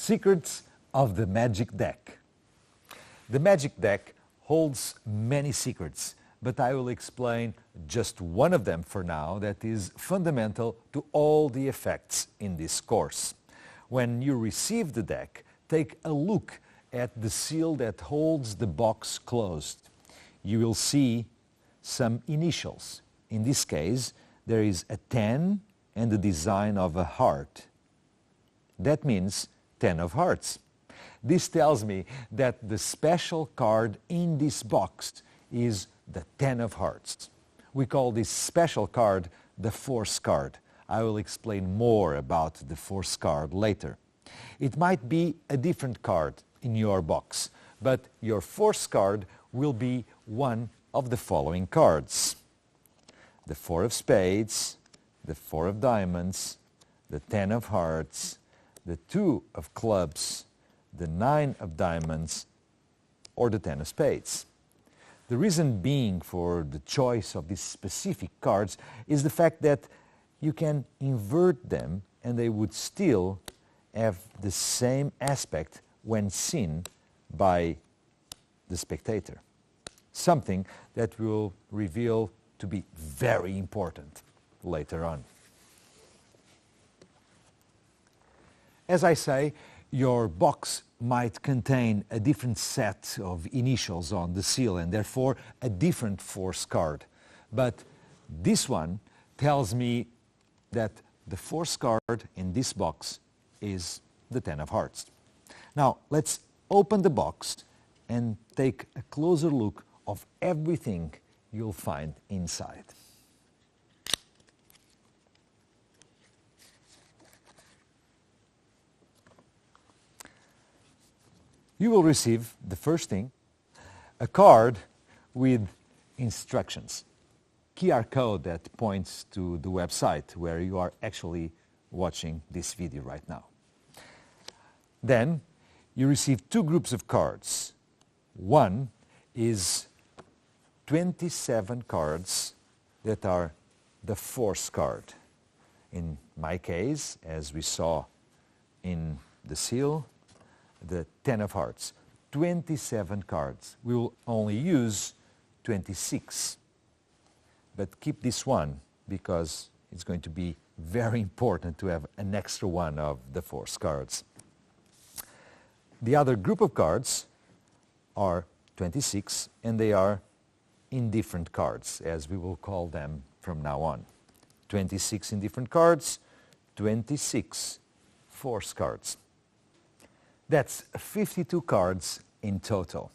Secrets of the Magic Deck. The Magic Deck holds many secrets, but I will explain just one of them for now that is fundamental to all the effects in this course. When you receive the deck, take a look at the seal that holds the box closed. You will see some initials. In this case, there is a 10 and the design of a heart. That means 10 of hearts. This tells me that the special card in this box is the 10 of hearts. We call this special card the Force card. I will explain more about the Force card later. It might be a different card in your box, but your Force card will be one of the following cards: the 4 of spades, the 4 of diamonds, the 10 of hearts, the 2 of clubs, the 9 of diamonds, or the 10 of spades. The reason being for the choice of these specific cards is the fact that you can invert them and they would still have the same aspect when seen by the spectator. Something that will reveal to be very important later on. As I say, your box might contain a different set of initials on the seal and therefore a different Force card. But this one tells me that the Force card in this box is the 10 of hearts. Now let's open the box and take a closer look of everything you'll find inside. You will receive, the first thing, a card with instructions, QR code that points to the website where you are actually watching this video right now. Then you receive 2 groups of cards. One is 27 cards that are the Force card. In my case, as we saw in the seal, the 10 of hearts, 27 cards. We will only use 26. But keep this one because it's going to be very important to have an extra one of the Force cards. The other group of cards are 26 and they are indifferent cards, as we will call them from now on. 26 indifferent cards, 26 Force cards. That's 52 cards in total.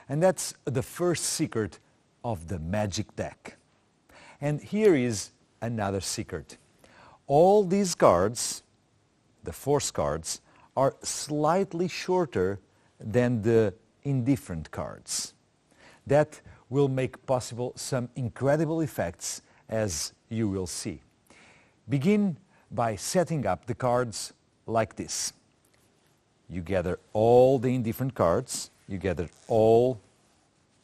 And that's the first secret of the Magic Deck. And here is another secret. All these cards, the Force cards, are slightly shorter than the indifferent cards. That will make possible some incredible effects, as you will see. Begin by setting up the cards like this. You gather all the indifferent cards, you gather all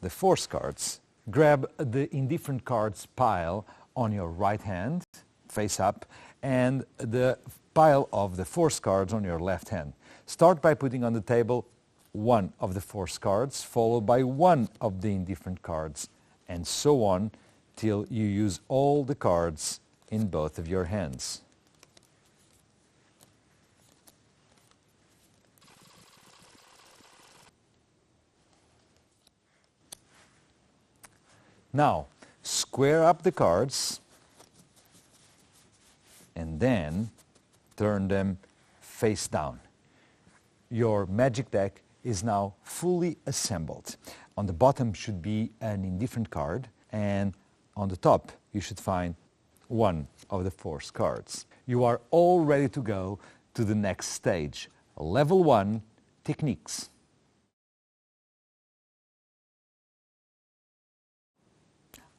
the Force cards, grab the indifferent cards pile on your right hand, face up, and the pile of the Force cards on your left hand. Start by putting on the table one of the Force cards, followed by one of the indifferent cards, and so on till you use all the cards in both of your hands. Now, square up the cards and then turn them face down. Your Magic Deck is now fully assembled. On the bottom should be an indifferent card, and on the top you should find one of the Force cards. You are all ready to go to the next stage, Level 1 Techniques.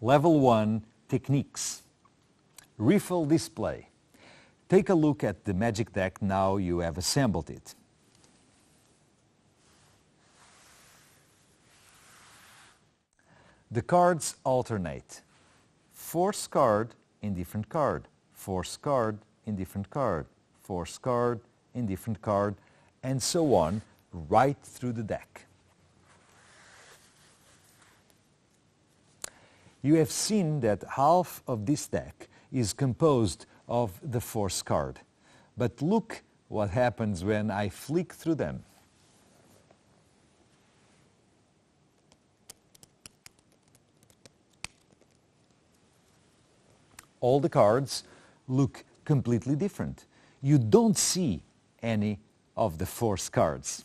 Level 1 Techniques. Refill display. Take a look at the Magic Deck now you have assembled it. The cards alternate. Force card, indifferent card. Force card, indifferent card. Force card, indifferent card, and so on, right through the deck. You have seen that half of this deck is composed of the force card. But look what happens when I flick through them. All the cards look completely different. You don't see any of the force cards.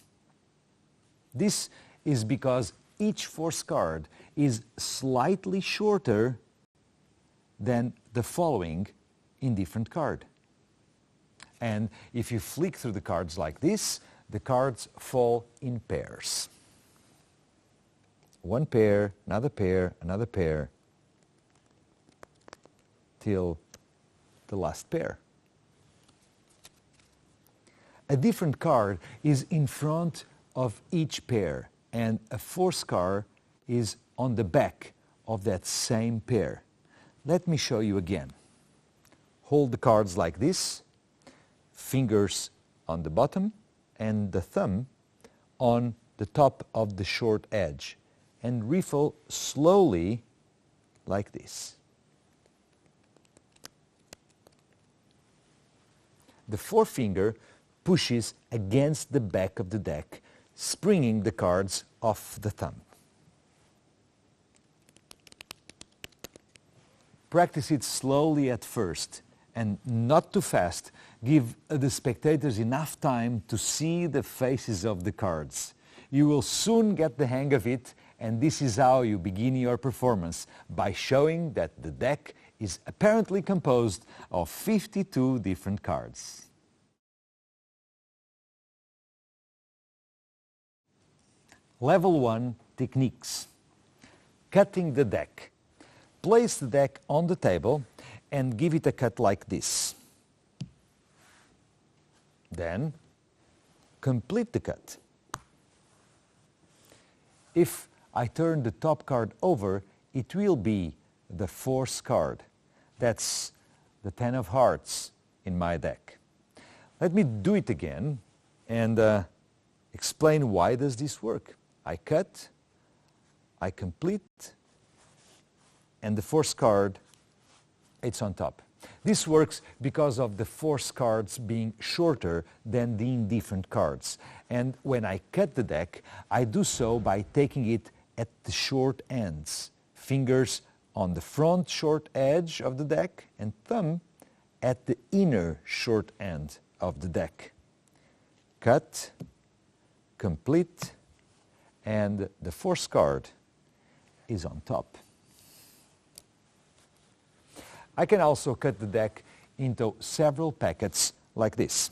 This is because each force card is slightly shorter than the following indifferent card. And if you flick through the cards like this, the cards fall in pairs. One pair, another pair, another pair, till the last pair. A different card is in front of each pair, and a force card is on the back of that same pair. Let me show you again. Hold the cards like this, fingers on the bottom and the thumb on the top of the short edge, and riffle slowly like this. The forefinger pushes against the back of the deck, springing the cards off the thumb. Practice it slowly at first and not too fast. Give the spectators enough time to see the faces of the cards. You will soon get the hang of it, and this is how you begin your performance, by showing that the deck is apparently composed of 52 different cards. Level 1 techniques. Cutting the deck. Place the deck on the table and give it a cut like this. Then complete the cut. If I turn the top card over, it will be the force card. That's the 10 of hearts in my deck. Let me do it again and explain why does this work. I cut, I complete, and the force card, it's on top. This works because of the force cards being shorter than the indifferent cards. And when I cut the deck, I do so by taking it at the short ends. Fingers on the front short edge of the deck and thumb at the inner short end of the deck. Cut, complete, and the force card is on top. I can also cut the deck into several packets like this.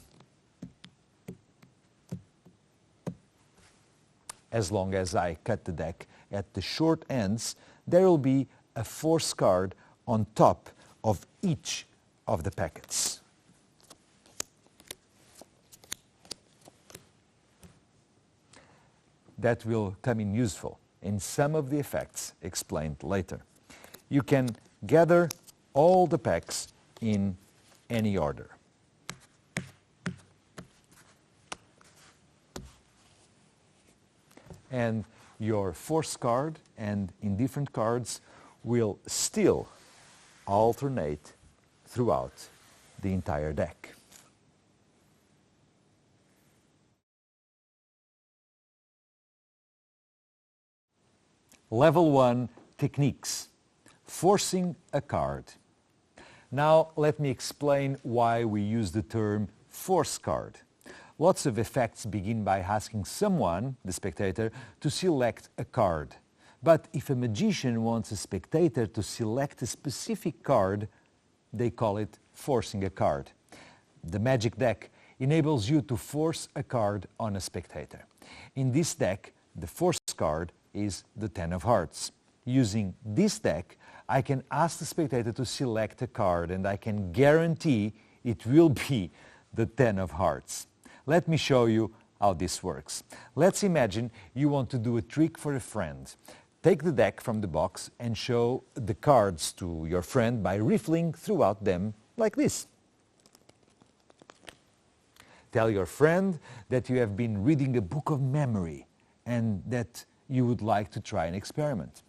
As long as I cut the deck at the short ends, there will be a force card on top of each of the packets. That will come in useful in some of the effects explained later. You can gather all the packs in any order. And your force card and indifferent cards will still alternate throughout the entire deck. Level 1 techniques. Forcing a card. Now let me explain why we use the term force card. Lots of effects begin by asking someone, the spectator, to select a card. But if a magician wants a spectator to select a specific card, they call it forcing a card. The magic deck enables you to force a card on a spectator. In this deck, the force card is the 10 of hearts. Using this deck, I can ask the spectator to select a card, and I can guarantee it will be the 10 of hearts. Let me show you how this works. Let's imagine you want to do a trick for a friend. Take the deck from the box and show the cards to your friend by riffling throughout them like this. Tell your friend that you have been reading a book of memory and that you would like to try an experiment.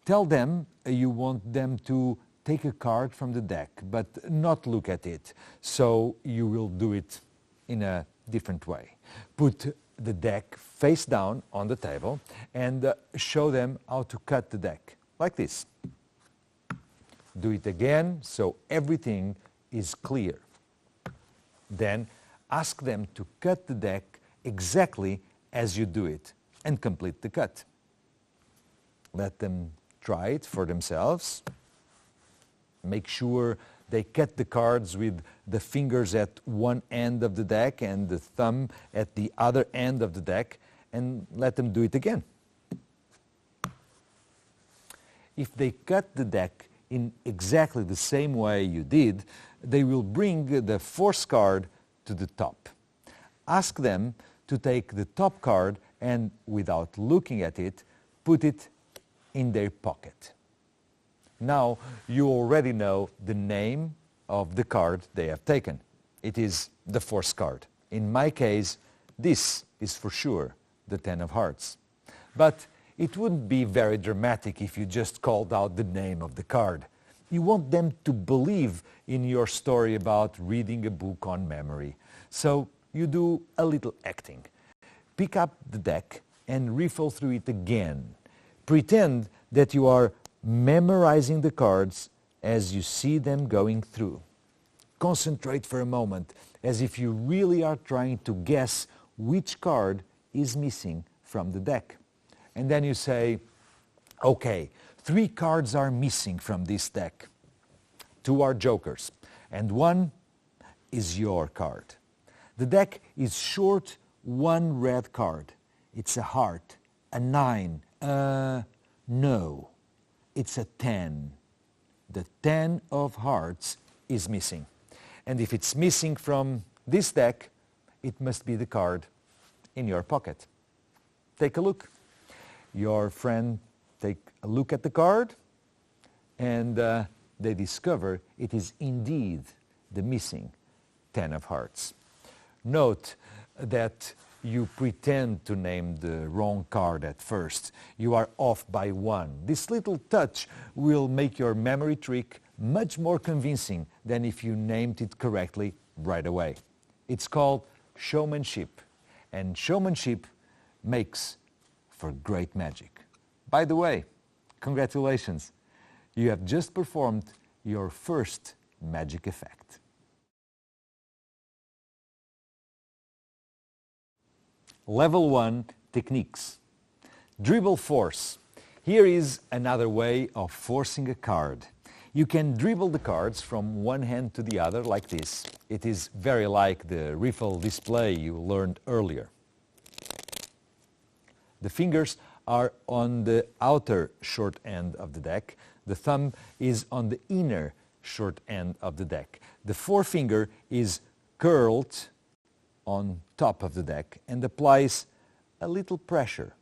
Tell them you want them to take a card from the deck but not look at it, so you will do it in a different way. Put the deck face down on the table and show them how to cut the deck, like this. Do it again so everything is clear. Then ask them to cut the deck exactly as you do it and complete the cut. Let them try it for themselves. Make sure they cut the cards with the fingers at one end of the deck and the thumb at the other end of the deck, and let them do it again. If they cut the deck in exactly the same way you did, they will bring the force card to the top. Ask them to take the top card and, without looking at it, put it in their pocket. Now you already know the name of the card they have taken. It is the force card. In my case, this is for sure the 10 of hearts. But it wouldn't be very dramatic if you just called out the name of the card. You want them to believe in your story about reading a book on memory. So you do a little acting. Pick up the deck and riffle through it again. Pretend that you are memorizing the cards as you see them going through. Concentrate for a moment, as if you really are trying to guess which card is missing from the deck. And then you say, okay, 3 cards are missing from this deck. 2 are jokers, and 1 is your card. The deck is short 1 red card. It's a heart, a 9, no. It's a 10. The 10 of hearts is missing. And if it's missing from this deck, it must be the card in your pocket. Take a look. Your friend take a look at the card, and they discover it is indeed the missing 10 of hearts. Note that you pretend to name the wrong card at first. You are off by 1. This little touch will make your memory trick much more convincing than if you named it correctly right away. It's called showmanship, and showmanship makes for great magic. By the way, congratulations! You have just performed your first magic effect. Level 1 techniques. Dribble force. Here is another way of forcing a card. You can dribble the cards from one hand to the other like this. It is very like the riffle display you learned earlier. The fingers are on the outer short end of the deck. The thumb is on the inner short end of the deck. The forefinger is curled on top of the deck and applies a little pressure.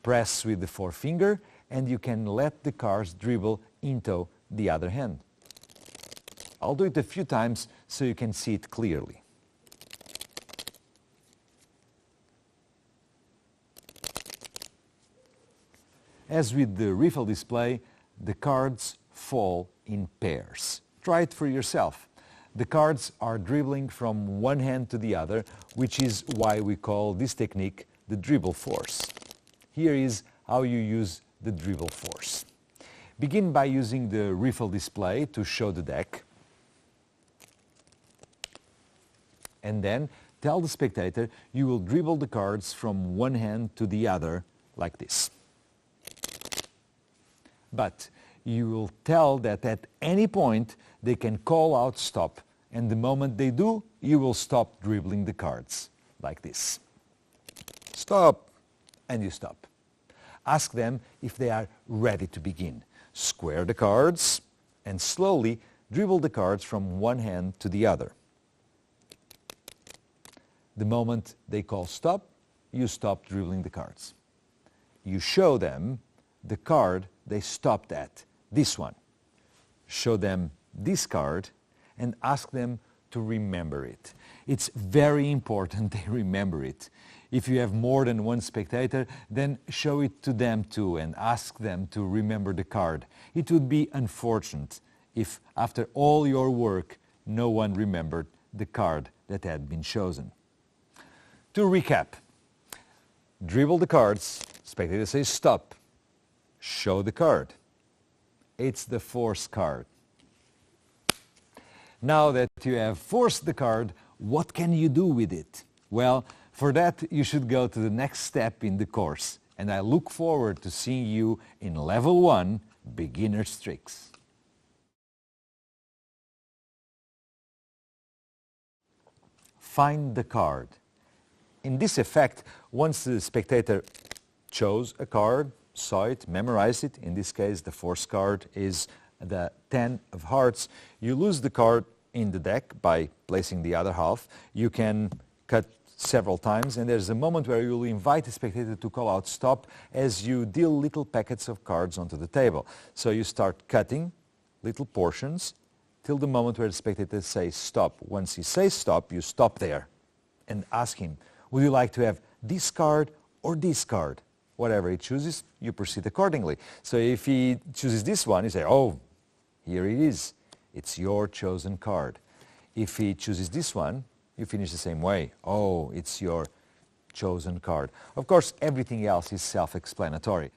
Press with the forefinger and you can let the cards dribble into the other hand. I'll do it a few times so you can see it clearly. As with the riffle display, the cards fall in pairs. Try it for yourself. The cards are dribbling from one hand to the other, which is why we call this technique the dribble force. Here is how you use the dribble force. Begin by using the riffle display to show the deck. And then tell the spectator you will dribble the cards from one hand to the other like this. But you will tell that at any point they can call out stop, and the moment they do, you will stop dribbling the cards like this. Stop, and you stop. Ask them if they are ready to begin. Square the cards and slowly dribble the cards from one hand to the other. The moment they call stop, you stop dribbling the cards. You show them the card they stopped at, this one. Show them this card and ask them to remember it. It's very important they remember it. If you have more than one spectator, then show it to them too and ask them to remember the card. It would be unfortunate if after all your work no one remembered the card that had been chosen. To recap, dribble the cards, spectator says stop, show the card. It's the force card. Now that you have forced the card, what can you do with it? Well, for that you should go to the next step in the course, and I look forward to seeing you in Level 1, Beginner's Tricks. Find the card. In this effect, once the spectator chose a card, saw it, memorized it, in this case the force card is the 10 of hearts, you lose the card in the deck by placing the other half. You can cut several times, and there's a moment where you'll invite the spectator to call out stop as you deal little packets of cards onto the table. So you start cutting little portions till the moment where the spectator says stop. Once he says stop, you stop there and ask him, would you like to have this card or this card? Whatever he chooses, you proceed accordingly. So if he chooses this one, you say, oh, here it is. It's your chosen card. If he chooses this one, you finish the same way. Oh, it's your chosen card. Of course, everything else is self-explanatory.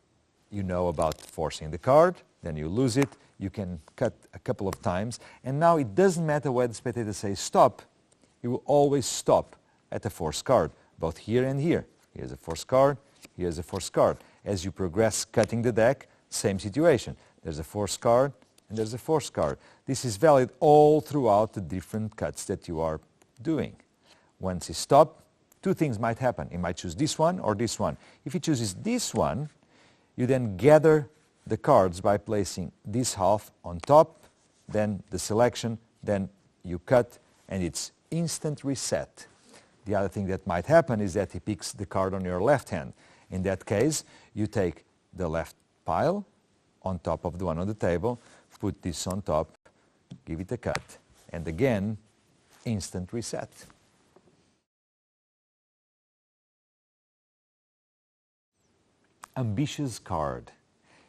You know about forcing the card, then you lose it, you can cut a couple of times, and now it doesn't matter whether the spectator says stop, you will always stop at the force card, both here and here. Here's a force card, here's a force card. As you progress cutting the deck, same situation. There's a force card and there's a force card. This is valid all throughout the different cuts that you are doing. Once you stop, two things might happen. He might choose this one or this one. If he chooses this one, you then gather the cards by placing this half on top, then the selection, then you cut, and it's instant reset. The other thing that might happen is that he picks the card on your left hand. In that case, you take the left pile on top of the one on the table, put this on top, give it a cut, and again, instant reset. Ambitious card.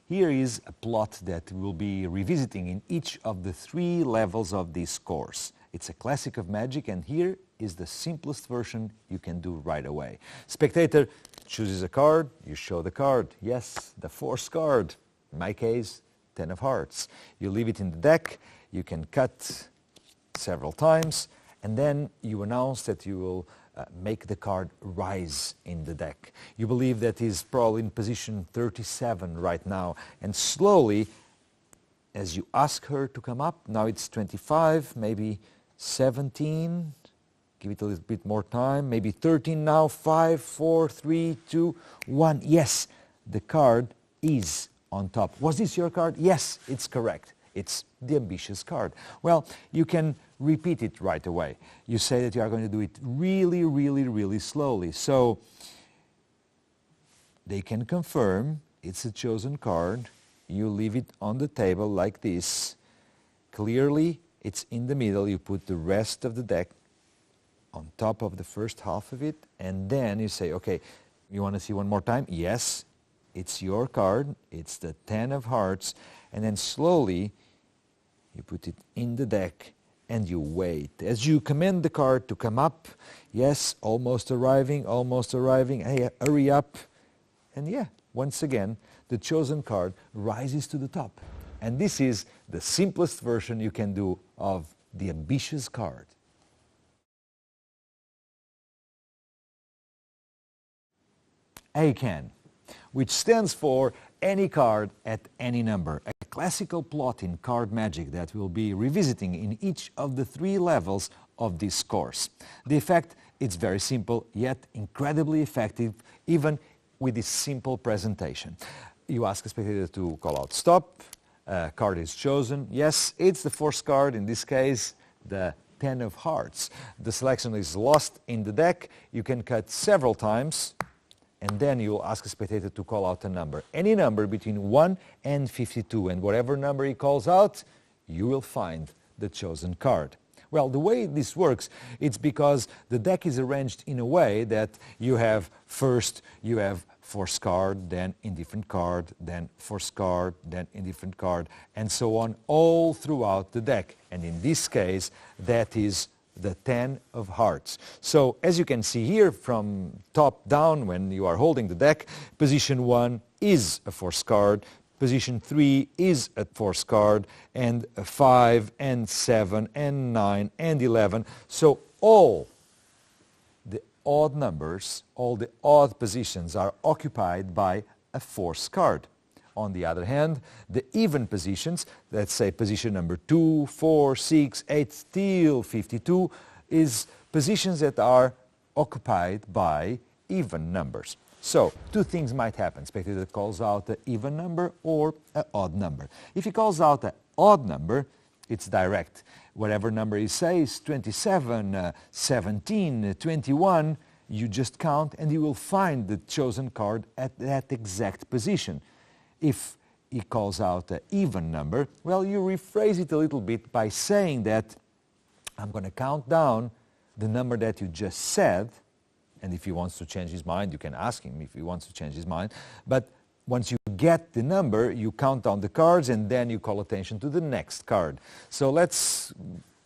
Here is a plot that we'll be revisiting in each of the 3 levels of this course. It's a classic of magic, and here is the simplest version you can do right away. Spectator chooses a card, you show the card. Yes, the force card. In my case, 10 of hearts. You leave it in the deck, you can cut several times, and then you announce that you will make the card rise in the deck. You believe that he's probably in position 37 right now, and slowly, as you ask her to come up, now it's 25, maybe 17, give it a little bit more time, maybe 13 now, 5, 4, 3, 2, 1. Yes, the card is on top. Was this your card? Yes, it's correct. It's the ambitious card. Well, you can repeat it right away. You say that you are going to do it really, really, really slowly. So they can confirm it's a chosen card. You leave it on the table like this. Clearly, it's in the middle. You put the rest of the deck on top of the first half of it, and then you say, okay, you want to see one more time? Yes, it's your card. It's the 10 of hearts. And then slowly, you put it in the deck and you wait. As you command the card to come up, yes, almost arriving, hey, hurry up. And yeah, once again, the chosen card rises to the top. And this is the simplest version you can do of the ambitious card. ACAN, which stands for any card at any number, a classical plot in card magic that we'll be revisiting in each of the 3 levels of this course. The effect, it's very simple, yet incredibly effective, even with this simple presentation. You ask a spectator to call out stop, card is chosen. Yes, it's the force card, in this case, the 10 of hearts. The selection is lost in the deck. You can cut several times, and then you'll ask a spectator to call out a number. Any number between 1 and 52, and whatever number he calls out, you will find the chosen card. Well, the way this works, it's because the deck is arranged in a way that you have first, you have force card, then indifferent card, then force card, then indifferent card, and so on, all throughout the deck. And in this case, that is the 10 of hearts. So as you can see here from top down when you are holding the deck, position 1 is a force card, position 3 is a force card, and 5 and 7 and 9 and 11. So all the odd numbers, all the odd positions are occupied by a force card. On the other hand, the even positions, let's say position number 2, 4, 6, 8 till 52, is positions that are occupied by even numbers. So, two things might happen. Spectator calls out an even number or an odd number. If he calls out an odd number, it's direct. Whatever number he says, 27, 17, 21, you just count and you will find the chosen card at that exact position. If he calls out an even number, well, you rephrase it a little bit by saying that I'm going to count down the number that you just said, and if he wants to change his mind, you can ask him if he wants to change his mind. But once you get the number, you count down the cards and then you call attention to the next card. So let's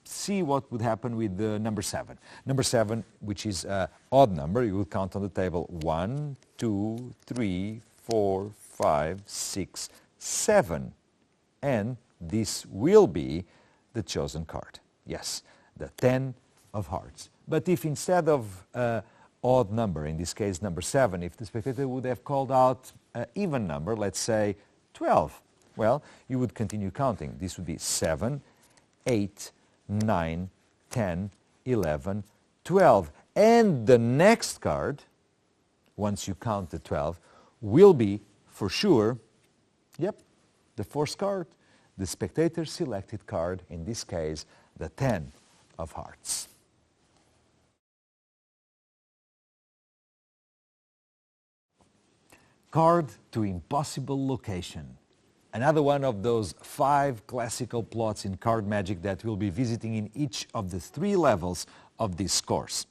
see what would happen with the number 7. Number 7, which is an odd number, you will count on the table 1, 2, 3, 4, 5, 6, 7. And this will be the chosen card. Yes, the 10 of hearts. But if instead of odd number, in this case number 7, if the spectator would have called out an even number, let's say 12, well, you would continue counting. This would be 7, 8, 9, 10, 11, 12. And the next card, once you count the 12, will be, for sure, yep, the force card, the spectator selected card, in this case, the 10 of hearts. Card to impossible location. Another one of those 5 classical plots in card magic that we'll be visiting in each of the 3 levels of this course.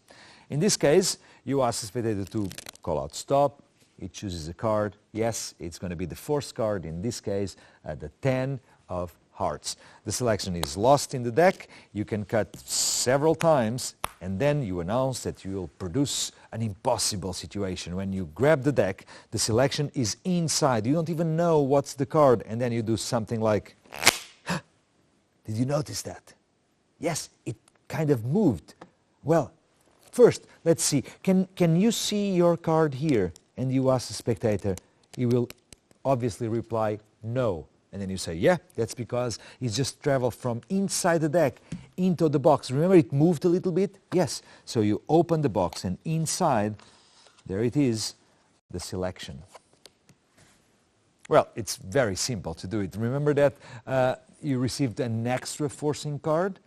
In this case, you ask the spectator to call out stop. It chooses a card. Yes, it's going to be the force card, in this case, the 10 of hearts. The selection is lost in the deck. You can cut several times, and then you announce that you will produce an impossible situation. When you grab the deck, the selection is inside. You don't even know what's the card, and then you do something like, did you notice that? Yes, it kind of moved. Well, first, let's see. Can you see your card here? And you ask the spectator. He will obviously reply, no. And then you say, yeah, that's because it's just traveled from inside the deck into the box. Remember, it moved a little bit? Yes. So you open the box, and inside, there it is, the selection. Well, it's very simple to do it. Remember that you received an extra forcing card?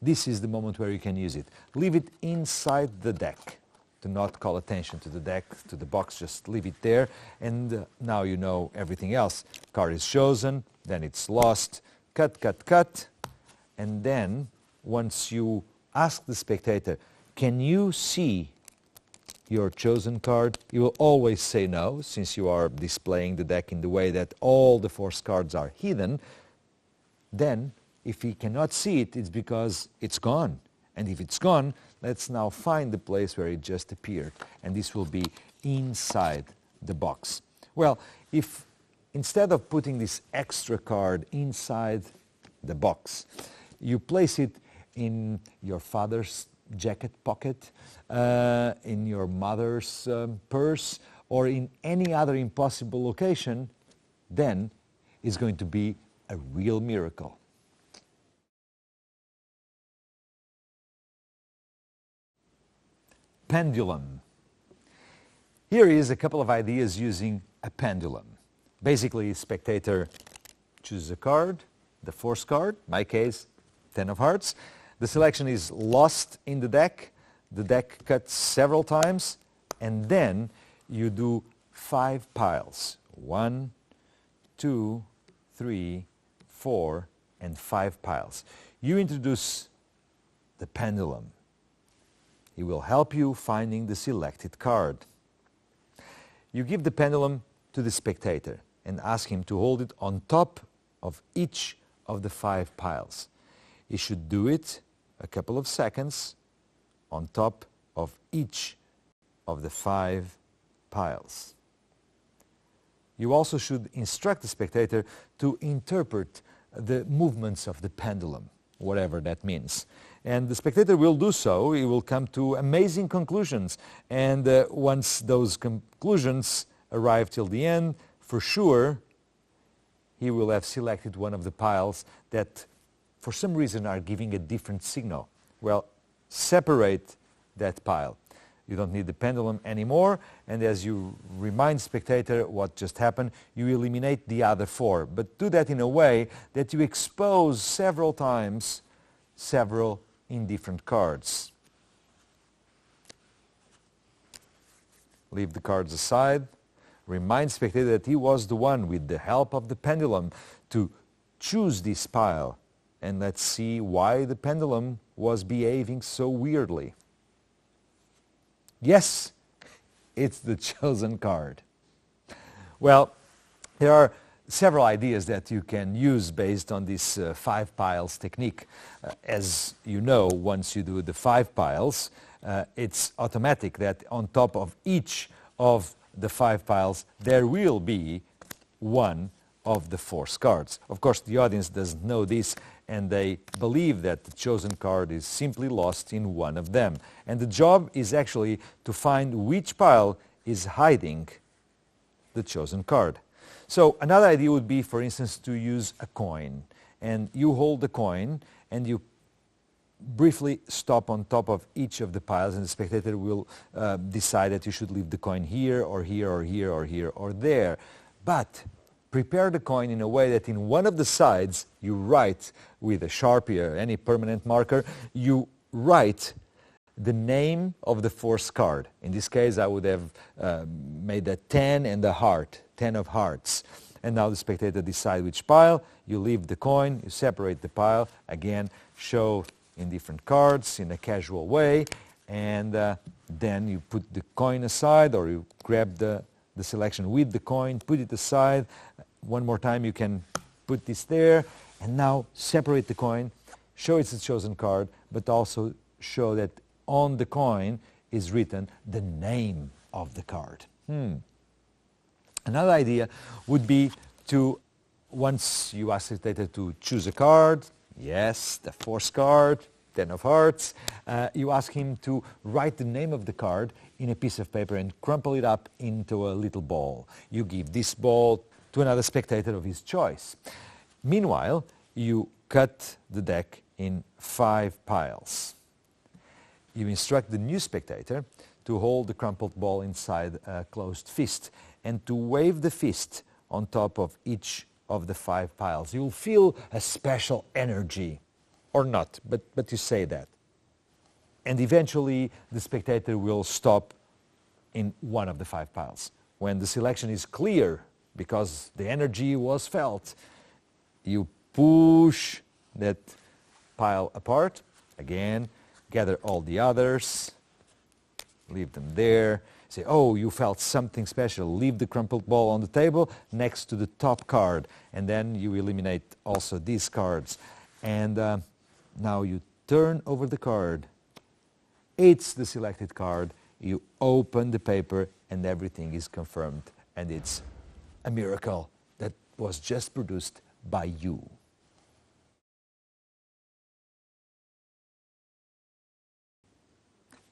This is the moment where you can use it. Leave it inside the deck. Do not call attention to the deck, to the box, just leave it there, and now you know everything else. Card is chosen, then it's lost, cut, cut, cut, and then once you ask the spectator, can you see your chosen card? You will always say no, since you are displaying the deck in the way that all the force cards are hidden. Then, if he cannot see it, it's because it's gone. And if it's gone, let's now find the place where it just appeared. And this will be inside the box. Well, if instead of putting this extra card inside the box, you place it in your father's jacket pocket, in your mother's purse, or in any other impossible location, then it's going to be a real miracle. Pendulum. Here is a couple of ideas using a pendulum. Basically, spectator chooses a card, the force card, in my case, 10 of hearts. The selection is lost in the deck cuts several times, and then you do 5 piles. 1, 2, 3, 4, and 5 piles. You introduce the the pendulum. He will help you finding the selected card. You give the pendulum to the spectator and ask him to hold it on top of each of the 5 piles. He should do it a couple of seconds on top of each of the 5 piles. You also should instruct the spectator to interpret the movements of the pendulum, whatever that means. And the spectator will do so. He will come to amazing conclusions. And once those conclusions arrive till the end, for sure, he will have selected one of the piles that for some reason are giving a different signal. Well, separate that pile. You don't need the pendulum anymore, and as you remind spectator what just happened, you eliminate the other 4. But do that in a way that you expose several times several indifferent cards. Leave the cards aside. Remind spectator that he was the one, with the help of the pendulum, to choose this pile. And let's see why the pendulum was behaving so weirdly. Yes, it's the chosen card. Well, there are several ideas that you can use based on this 5 piles technique. As you know, once you do the 5 piles, it's automatic that on top of each of the 5 piles there will be one of the 4 cards. Of course, the audience doesn't know this, and they believe that the chosen card is simply lost in one of them. And the job is actually to find which pile is hiding the chosen card. So another idea would be, for instance, to use a coin. And you hold the coin and you briefly stop on top of each of the piles, and the spectator will decide that you should leave the coin here or here or here or here or there. But prepare the coin in a way that in one of the sides you write with a Sharpie or any permanent marker, you write the name of the 4th card. In this case, I would have made a 10 and a heart, 10 of hearts. And now the spectator decides which pile. You leave the coin, you separate the pile, again, show in different cards in a casual way, and then you put the coin aside, or you grab the selection with the coin, put it aside. One more time you can put this there, and now separate the coin, show it's a chosen card, but also show that on the coin is written the name of the card. Another idea would be to, once you ask the spectator to choose a card, yes, the 4th card, 10 of hearts, you ask him to write the name of the card in a piece of paper and crumple it up into a little ball. You give this ball to another spectator of his choice. Meanwhile, you cut the deck in 5 piles. You instruct the new spectator to hold the crumpled ball inside a closed fist and to wave the fist on top of each of the 5 piles. You'll feel a special energy, or not, but you say that. And eventually the spectator will stop in one of the 5 piles. When the selection is clear, because the energy was felt, you push that pile apart, again, gather all the others, leave them there, say, oh, you felt something special, leave the crumpled ball on the table next to the top card, and then you eliminate also these cards. And now you turn over the card, it's the selected card, you open the paper, and everything is confirmed, and it's a miracle that was just produced by you.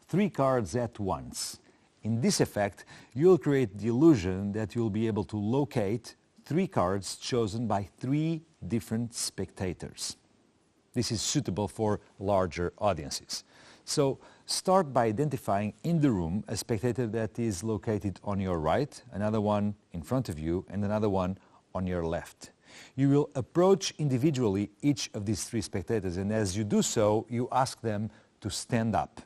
Three cards at once. In this effect, you'll create the illusion that you'll be able to locate 3 cards chosen by 3 different spectators. This is suitable for larger audiences. So start by identifying in the room a spectator that is located on your right, another one in front of you, and another one on your left. You will approach individually each of these 3 spectators, and as you do so, you ask them to stand up.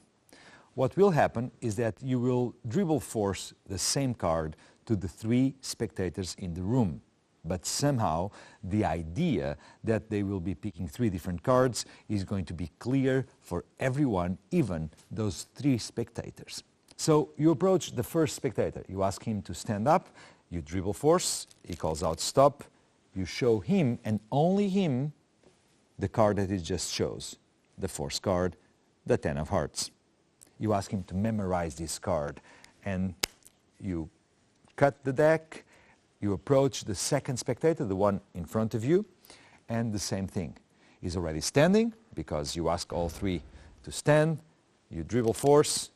What will happen is that you will dribble force the same card to the 3 spectators in the room. But somehow the idea that they will be picking 3 different cards is going to be clear for everyone, even those 3 spectators. So you approach the first spectator. You ask him to stand up. You dribble force. He calls out stop. You show him, and only him, the card that he just chose, the force card, the 10 of hearts. You ask him to memorize this card, and you cut the deck. You approach the second spectator, the one in front of you, and the same thing. He's already standing because you ask all 3 to stand. You dribble force.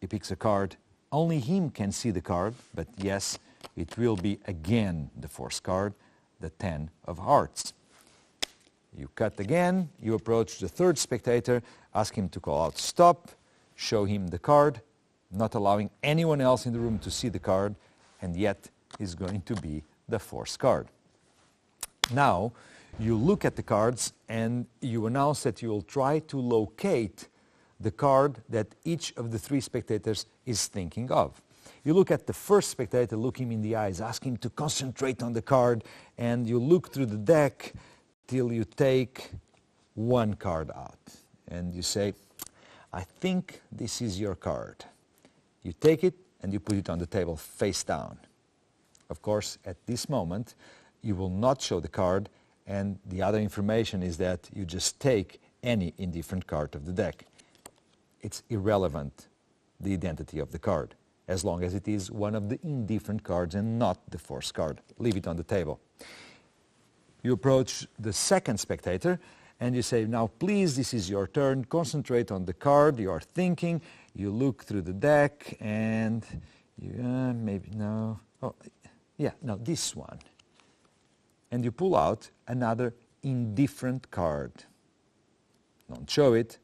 He picks a card. Only him can see the card, but yes, it will be again the force card, the 10 of hearts. You cut again. You approach the third spectator, ask him to call out stop, show him the card, not allowing anyone else in the room to see the card, and yet is going to be the force card. Now, you look at the cards and you announce that you will try to locate the card that each of the 3 spectators is thinking of. You look at the first spectator, look him in the eyes, ask him to concentrate on the card, and you look through the deck till you take 1 card out. And you say, I think this is your card. You take it and you put it on the table face down. Of course, at this moment, you will not show the card, and the other information is that you just take any indifferent card of the deck. It's irrelevant, the identity of the card, as long as it is one of the indifferent cards and not the force card. Leave it on the table. You approach the second spectator and you say, now please, this is your turn. Concentrate on the card you are thinking. You look through the deck and you, maybe no. Oh, yeah, no, this one. And you pull out another indifferent card. Don't show it.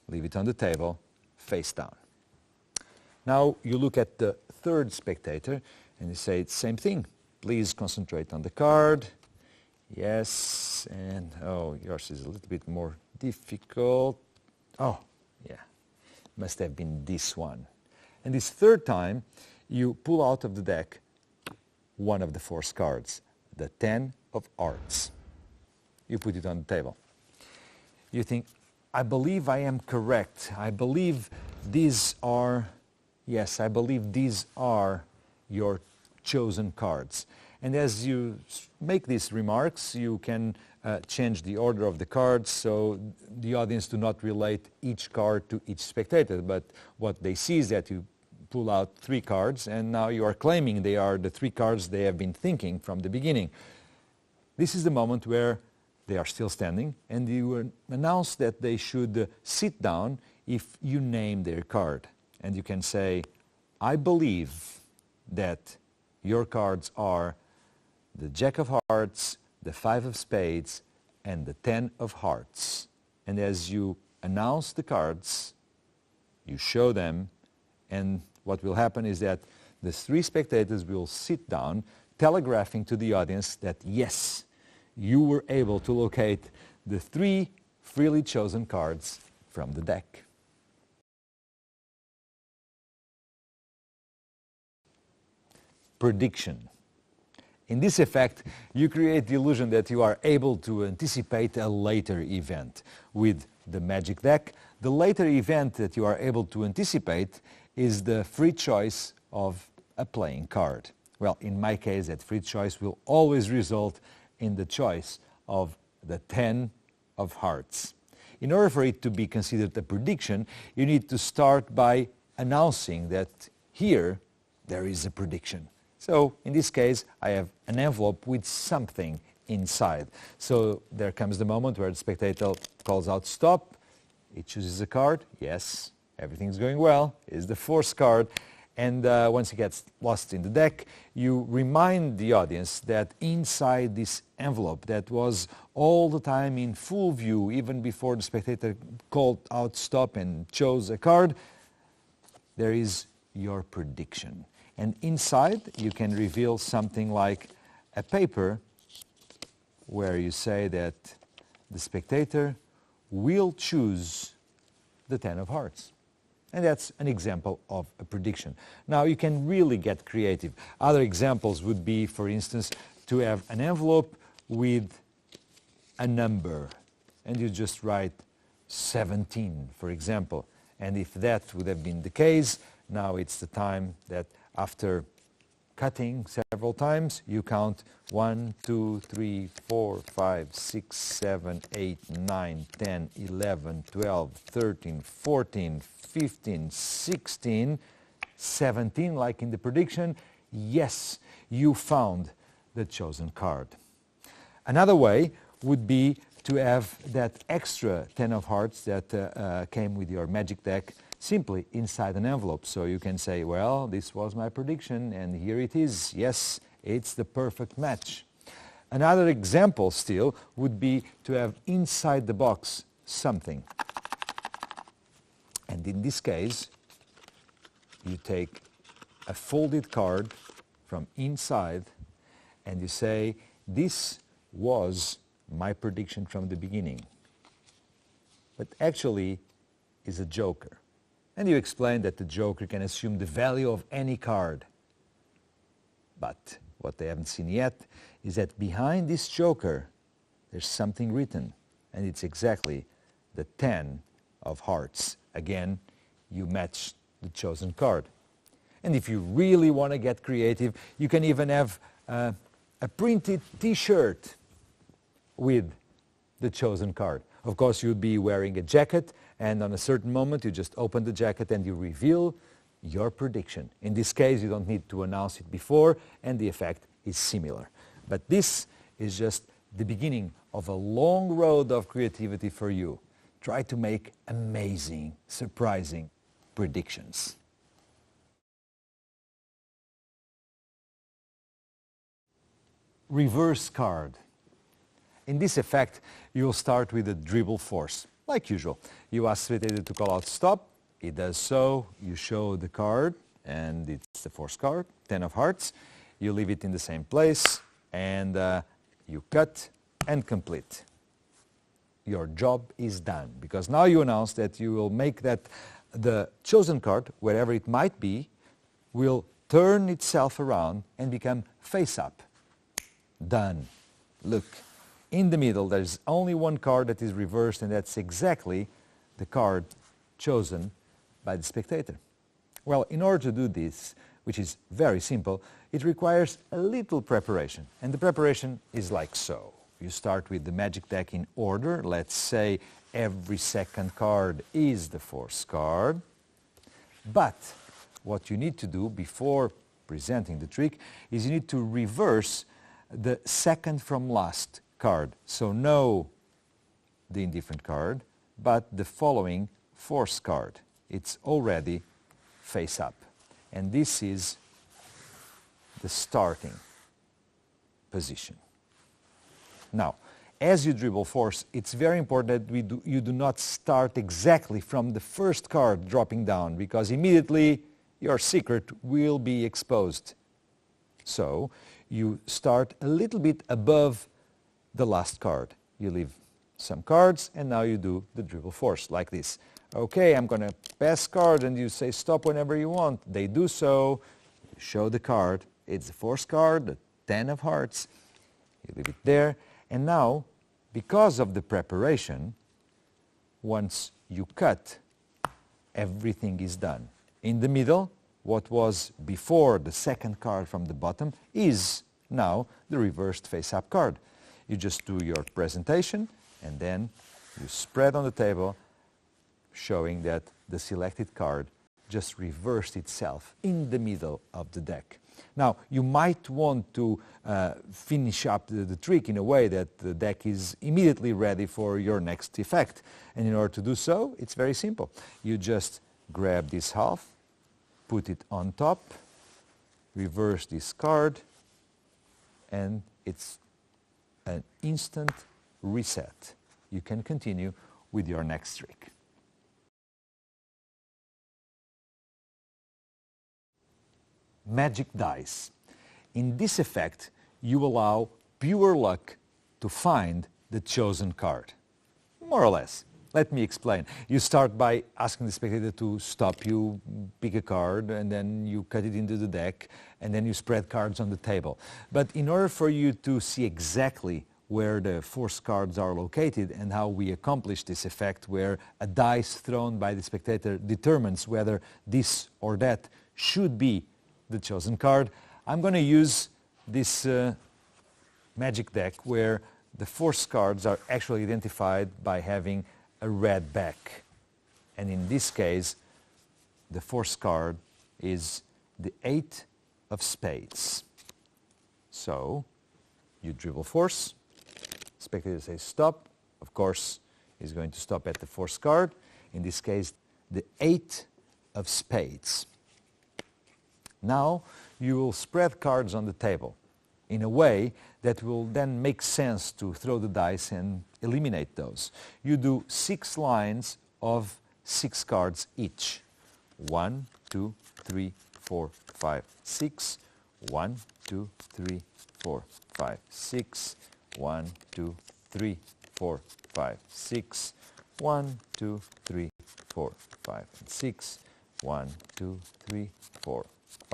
Leave it on the table, face down. Now you look at the third spectator and you say the same thing. Please concentrate on the card. Yes, and oh, yours is a little bit more difficult. Oh, yeah, must have been this one. And this third time, you pull out of the deck one of the force cards, the 10 of hearts. You put it on the table. You think, I believe I am correct. I believe these are, yes, I believe these are your chosen cards. And as you make these remarks, you can change the order of the cards so the audience do not relate each card to each spectator, but what they see is that you pull out 3 cards and now you are claiming they are the 3 cards they have been thinking from the beginning. This is the moment where they are still standing and you announce that they should sit down if you name their card. And you can say, I believe that your cards are the Jack of Hearts, the 5 of Spades, and the 10 of Hearts. And as you announce the cards, you show them, and what will happen is that the 3 spectators will sit down, telegraphing to the audience that yes, you were able to locate the 3 freely chosen cards from the deck. Prediction. In this effect, you create the illusion that you are able to anticipate a later event. With the magic deck, the later event that you are able to anticipate is the free choice of a playing card. Well, in my case, that free choice will always result in the choice of the 10 of hearts. In order for it to be considered a prediction, you need to start by announcing that here there is a prediction. So in this case, I have an envelope with something inside. So there comes the moment where the spectator calls out stop. He chooses a card. Yes, everything's going well. It's the force card. And once it gets lost in the deck, you remind the audience that inside this envelope that was all the time in full view, even before the spectator called out stop and chose a card, there is your prediction. And inside, you can reveal something like a paper where you say that the spectator will choose the 10 of hearts. And that's an example of a prediction. Now, you can really get creative. Other examples would be, for instance, to have an envelope with a number, and you just write 17, for example. And if that would have been the case, now it's the time that after cutting several times, you count 1, 2, 3, 4, 5, 6, 7, 8, 9, 10, 11, 12, 13, 14, 15, 16, 17, like in the prediction. Yes, you found the chosen card. Another way would be to have that extra 10 of hearts that came with your magic deck simply inside an envelope. So you can say, well, this was my prediction and here it is. Yes, it's the perfect match. Another example still would be to have inside the box something. And in this case, you take a folded card from inside and you say, this was my prediction from the beginning. But actually is a joker. And you explain that the joker can assume the value of any card. But what they haven't seen yet is that behind this joker there's something written, and it's exactly the 10 of hearts. Again, you match the chosen card. And if you really want to get creative, you can even have a printed t-shirt with the chosen card. Of course, you'd be wearing a jacket, and on a certain moment you just open the jacket and you reveal your prediction. In this case, you don't need to announce it before, and the effect is similar. But this is just the beginning of a long road of creativity for you. Try to make amazing, surprising predictions. Reverse card. In this effect, you'll start with a dribble force, like usual. You ask spectator to call out stop. It does so. You show the card, and it's the force card, 10 of hearts. You leave it in the same place, and you cut and complete. Your job is done, because now you announce that you will make that the chosen card, wherever it might be, will turn itself around and become face up. Done. Look. In the middle, there's only one card that is reversed, and that's exactly the card chosen by the spectator. Well, in order to do this, which is very simple, it requires a little preparation. And the preparation is like so. You start with the magic deck in order. Let's say every second card is the force card. But what you need to do before presenting the trick is you need to reverse the second from last card. So no the indifferent card, but the following force card. It's already face up. And this is the starting position. Now, as you dribble force, it's very important that you do not start exactly from the first card dropping down, because immediately your secret will be exposed. So you start a little bit above the last card. You leave some cards, and now you do the dribble force like this. Okay, I'm going to pass card, and you say stop whenever you want. They do so. You show the card. It's the force card, the 10 of hearts. You leave it there. And now, because of the preparation, once you cut, everything is done. In the middle, what was before the second card from the bottom is now the reversed face-up card. You just do your presentation, and then you spread on the table, showing that the selected card just reversed itself in the middle of the deck. Now, you might want to finish up the trick in a way that the deck is immediately ready for your next effect. And in order to do so, it's very simple. You just grab this half, put it on top, reverse this card, and it's an instant reset. You can continue with your next trick. Magic dice. In this effect, you allow pure luck to find the chosen card. More or less. Let me explain. You start by asking the spectator to stop you, pick a card, and then you cut it into the deck, and then you spread cards on the table. But in order for you to see exactly where the forced cards are located and how we accomplish this effect where a dice thrown by the spectator determines whether this or that should be the chosen card, I'm going to use this magic deck where the forced cards are actually identified by having a red back. And in this case, the forced card is the 8 of spades. So, you dribble force, spectator says stop, of course he's going to stop at the forced card, in this case the 8 of spades. Now you will spread cards on the table in a way that will then make sense to throw the dice and eliminate those. You do 6 lines of 6 cards each. 1, 2, 3, 4, 5, 6. 1, 2, 3, 4, 5, 6. 1, 2, 3, 4, 5, 6. 1, 2, 3, 4, 5, and 6. 1, 2, 3, 4,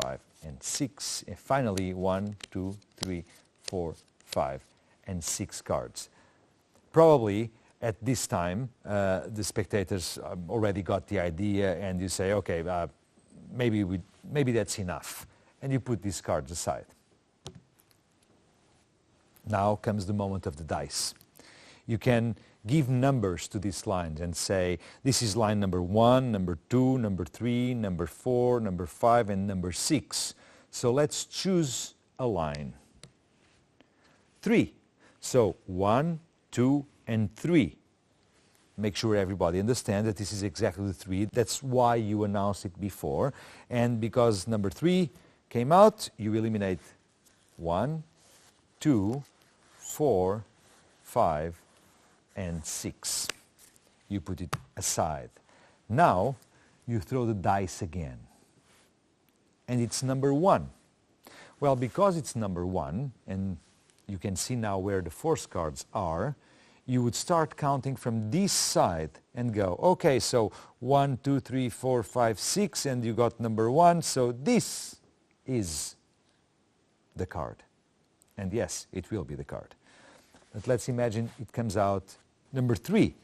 5, and 6. And finally, 1, 2, 3, 4, 5, and 6 cards. Probably at this time, the spectators already got the idea, and you say, okay, maybe that's enough. And you put these cards aside. Now comes the moment of the dice. You can give numbers to these lines and say, this is line number 1, number 2, number 3, number 4, number 5, and number 6. So let's choose a line. 3. So 1, 2, and 3. Make sure everybody understands that this is exactly the 3. That's why you announced it before. And because number 3 came out, you eliminate 1, 2, 4, 5, and 6. You put it aside. Now you throw the dice again. And it's number 1. Well, because it's number 1, and you can see now where the force cards are, you would start counting from this side and go, okay, so 1, 2, 3, 4, 5, 6, and you got number 1, so this is the card. And yes, it will be the card. But let's imagine it comes out number 3.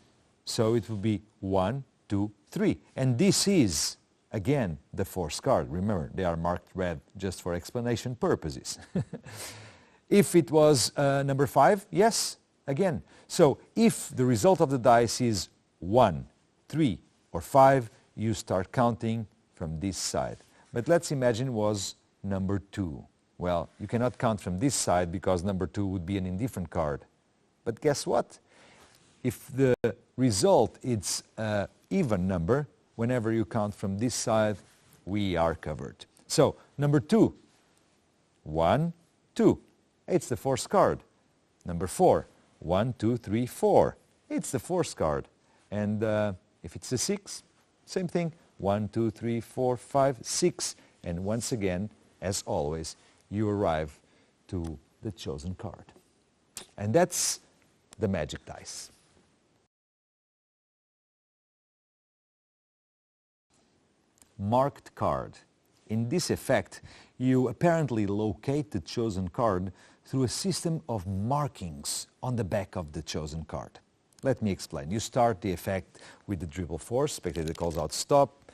So it will be 1, 2, 3. And this is, again, the force card. Remember, they are marked red just for explanation purposes. If it was number 5, yes, again. So if the result of the dice is 1, 3, or 5, you start counting from this side. But let's imagine it was number 2. Well, you cannot count from this side because number 2 would be an indifferent card. But guess what? If the result is an even number, whenever you count from this side, we are covered. So, number 2, 1, 2. It's the force card. Number 4, 1, 2, 3, 4. It's the force card. And if it's a 6, same thing. 1, 2, 3, 4, 5, 6. And once again, as always, you arrive to the chosen card. And that's the magic dice. Marked card. In this effect, you apparently locate the chosen card through a system of markings on the back of the chosen card. Let me explain. You start the effect with the dribble force. Spectator calls out stop.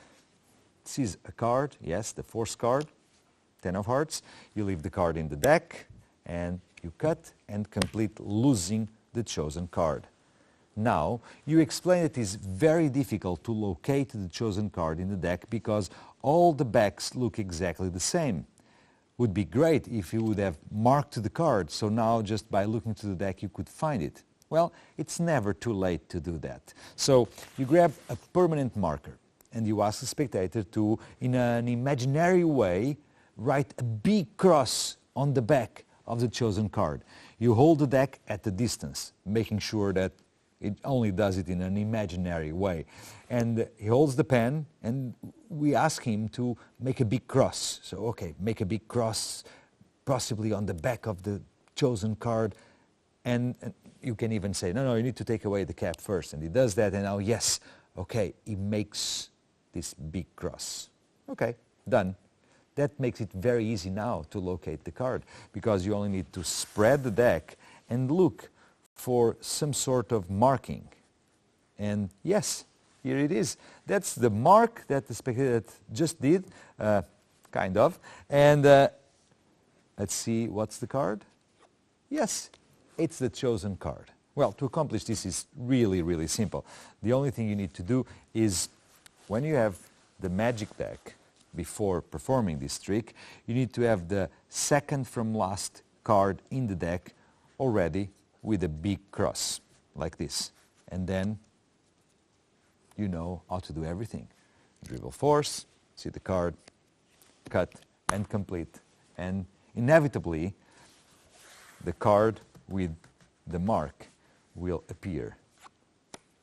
Sees a card, yes, the force card, 10 of hearts. You leave the card in the deck and you cut and complete losing the chosen card. Now, you explain it is very difficult to locate the chosen card in the deck because all the backs look exactly the same. Would be great if you would have marked the card, so now just by looking to the deck you could find it. Well, it's never too late to do that. So you grab a permanent marker and you ask the spectator to, in an imaginary way, write a big cross on the back of the chosen card. You hold the deck at a distance, making sure that it only does it in an imaginary way. And he holds the pen and we ask him to make a big cross. So, okay, make a big cross, possibly on the back of the chosen card. And you can even say, no, you need to take away the cap first. And he does that, and now, yes, okay, he makes this big cross. Okay, done. That makes it very easy now to locate the card, because you only need to spread the deck and look for some sort of marking. And yes, here it is. That's the mark that the spectator just did, kind of. And let's see, what's the card? Yes, it's the chosen card. Well, to accomplish this is really, really simple. The only thing you need to do is, when you have the magic deck, before performing this trick, you need to have the second from last card in the deck already with a big cross, like this. And then you know how to do everything. Dribble force, see the card, cut, and complete. And inevitably, the card with the mark will appear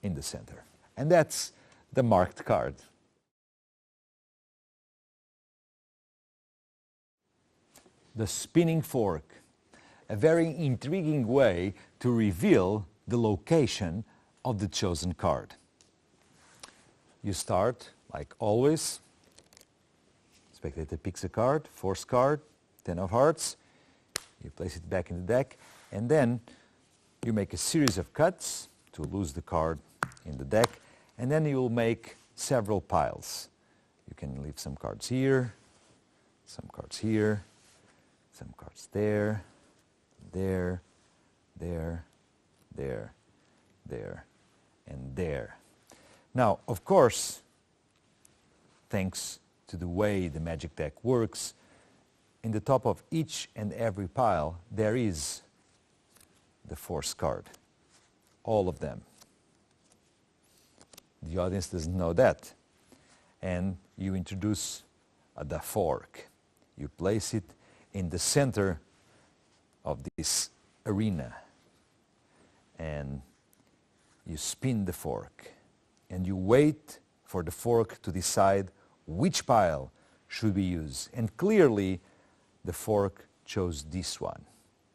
in the center. And that's the marked card. The spinning fork, a very intriguing way to reveal the location of the chosen card. You start, like always, spectator picks a card, force card, 10 of hearts, you place it back in the deck, and then you make a series of cuts to lose the card in the deck, and then you will make several piles. You can leave some cards here, some cards here, some cards there, there, there, there, there, and there. Now, of course, thanks to the way the magic deck works, in the top of each and every pile there is the force card. All of them. The audience doesn't know that. And you introduce the fork. You place it in the center of this arena. And you spin the fork. And you wait for the fork to decide which pile should we use. And clearly, the fork chose this one.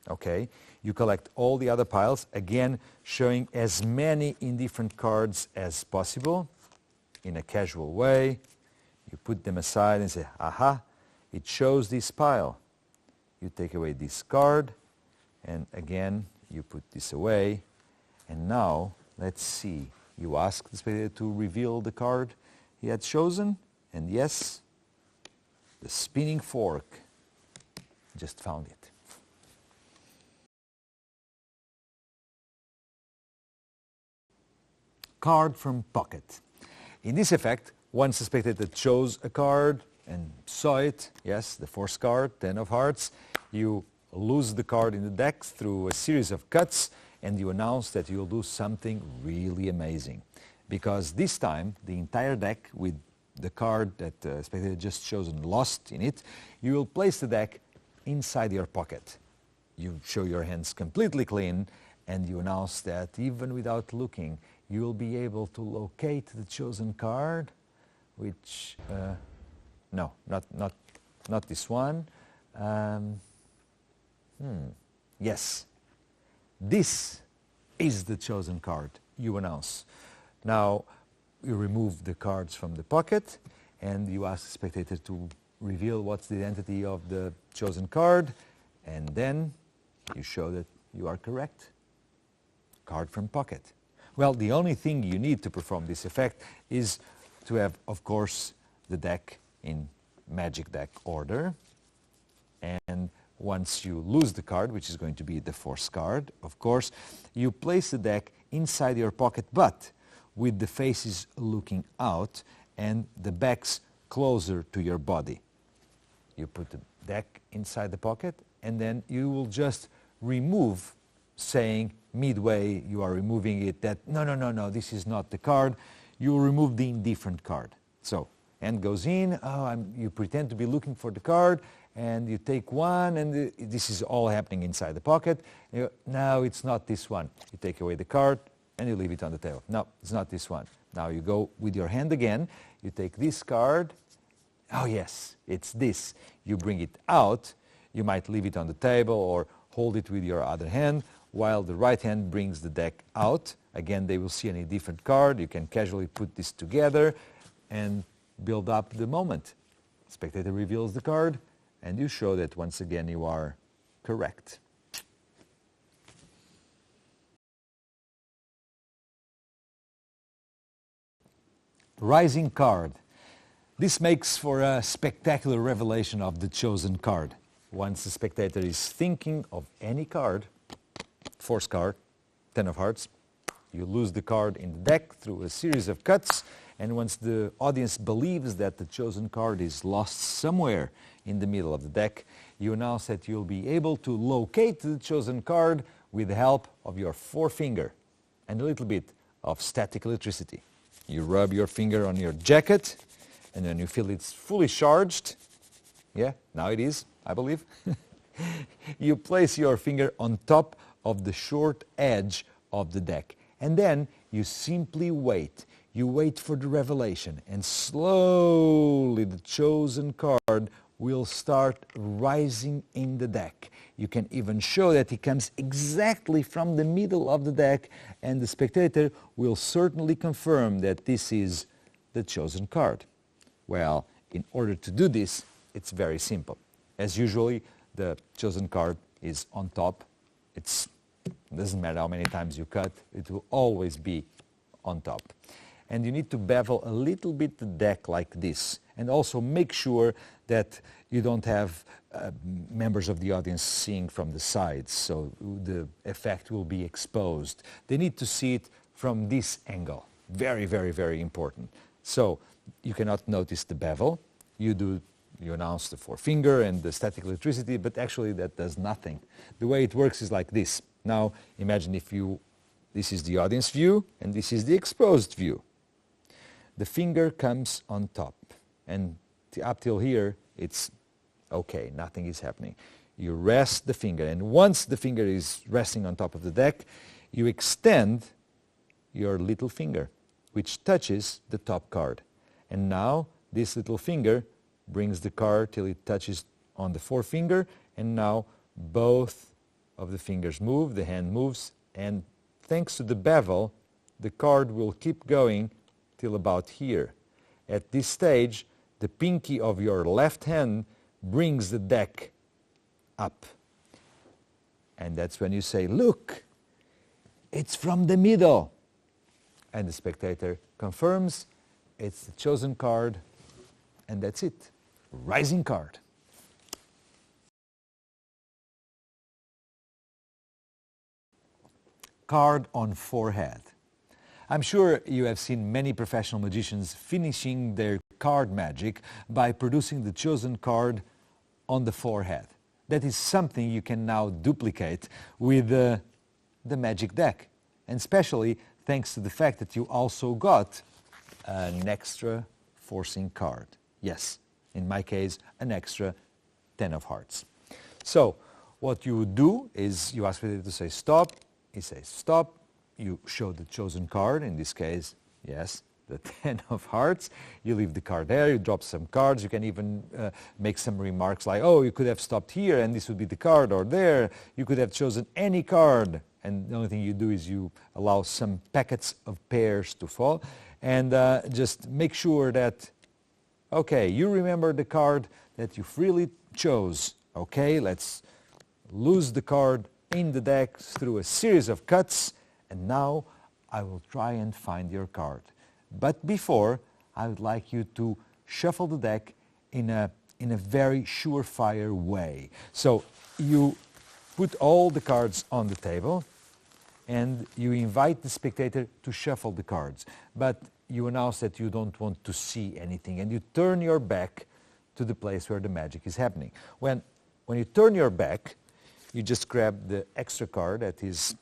Okay? You collect all the other piles, again, showing as many indifferent cards as possible in a casual way. You put them aside and say, aha, it chose this pile. You take away this card, and again, you put this away. And now, let's see. You ask the spectator to reveal the card he had chosen, and yes, the spinning fork just found it. Card from pocket. In this effect, once the spectator chose a card and saw it, yes, the force card, 10 of hearts, you lose the card in the deck through a series of cuts, and you announce that you'll do something really amazing. Because this time, the entire deck with the card that the spectator just chosen lost in it, you will place the deck inside your pocket. You show your hands completely clean, and you announce that even without looking, you will be able to locate the chosen card, which, no, not this one. Yes, this is the chosen card, you announce. Now, you remove the cards from the pocket, and you ask the spectator to reveal what's the identity of the chosen card, and then you show that you are correct. Card from pocket. Well, the only thing you need to perform this effect is to have, of course, the deck in magic deck order. And once you lose the card, which is going to be the force card, of course, you place the deck inside your pocket, but with the faces looking out and the backs closer to your body. You put the deck inside the pocket, and then you will just remove, saying midway you are removing it, that no, this is not the card. You will remove the indifferent card. So, hand goes in, you pretend to be looking for the card, and you take one, and this is all happening inside the pocket. No, it's not this one. You take away the card, and you leave it on the table. No, it's not this one. Now you go with your hand again, you take this card, oh yes, it's this. You bring it out, you might leave it on the table or hold it with your other hand, while the right hand brings the deck out. Again, they will see any different card. You can casually put this together and build up the moment. Spectator reveals the card, and you show that once again you are correct. Rising card. This makes for a spectacular revelation of the chosen card. Once the spectator is thinking of any card, force card, 10 of hearts, you lose the card in the deck through a series of cuts, and once the audience believes that the chosen card is lost somewhere in the middle of the deck, you announce that you'll be able to locate the chosen card with the help of your forefinger and a little bit of static electricity. You rub your finger on your jacket, and then you feel it's fully charged. Yeah, now it is, I believe. You place your finger on top of the short edge of the deck, and then you simply wait. You wait for the revelation, and slowly the chosen card will start rising in the deck. You can even show that it comes exactly from the middle of the deck, and the spectator will certainly confirm that this is the chosen card. Well, in order to do this, it's very simple. As usually, the chosen card is on top. It doesn't matter how many times you cut, it will always be on top. And you need to bevel a little bit the deck like this, and also make sure that you don't have members of the audience seeing from the sides, so the effect will be exposed. They need to see it from this angle. Very, very, very important. So you cannot notice the bevel. You announce the forefinger and the static electricity, but actually that does nothing. The way it works is like this. Now imagine this is the audience view and this is the exposed view. The finger comes on top, and up till here it's okay, nothing is happening. You rest the finger, and once the finger is resting on top of the deck, you extend your little finger, which touches the top card. And now this little finger brings the card till it touches on the forefinger, and now both of the fingers move, the hand moves, and thanks to the bevel, the card will keep going till about here. At this stage, the pinky of your left hand brings the deck up. And that's when you say, look, it's from the middle. And the spectator confirms it's the chosen card, and that's it. Rising card. Card on forehead. I'm sure you have seen many professional magicians finishing their card magic by producing the chosen card on the forehead. That is something you can now duplicate with the magic deck, and especially thanks to the fact that you also got an extra forcing card. Yes, in my case, an extra 10 of hearts. So what you would do is you ask him to say stop, he says stop, you show the chosen card, in this case, yes, the 10 of hearts. You leave the card there, you drop some cards, you can even make some remarks like, oh, you could have stopped here and this would be the card, or there, you could have chosen any card. And the only thing you do is you allow some packets of pairs to fall, and just make sure that, okay, you remember the card that you freely chose. Okay, let's lose the card in the deck through a series of cuts, and now I will try and find your card. But before, I would like you to shuffle the deck in a very surefire way. So you put all the cards on the table, and you invite the spectator to shuffle the cards. But you announce that you don't want to see anything, and you turn your back to the place where the magic is happening. When you turn your back, you just grab the extra card that is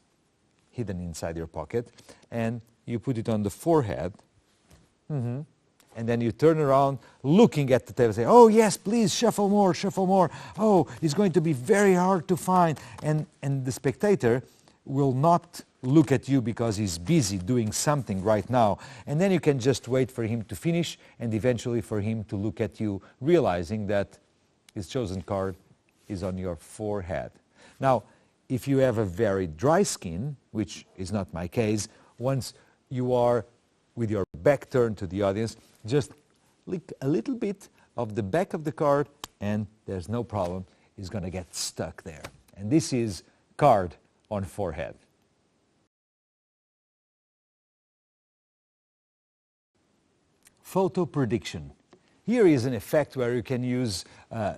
hidden inside your pocket, and you put it on the forehead, and then you turn around looking at the table, say, oh yes, please shuffle more, oh, it's going to be very hard to find. And the spectator will not look at you because he's busy doing something right now, and then you can just wait for him to finish and eventually for him to look at you, realizing that his chosen card is on your forehead. Now, if you have a very dry skin, which is not my case, once you are with your back turned to the audience, just lick a little bit of the back of the card and there's no problem. It's going to get stuck there. And this is card on forehead. Photo prediction. Here is an effect where you can use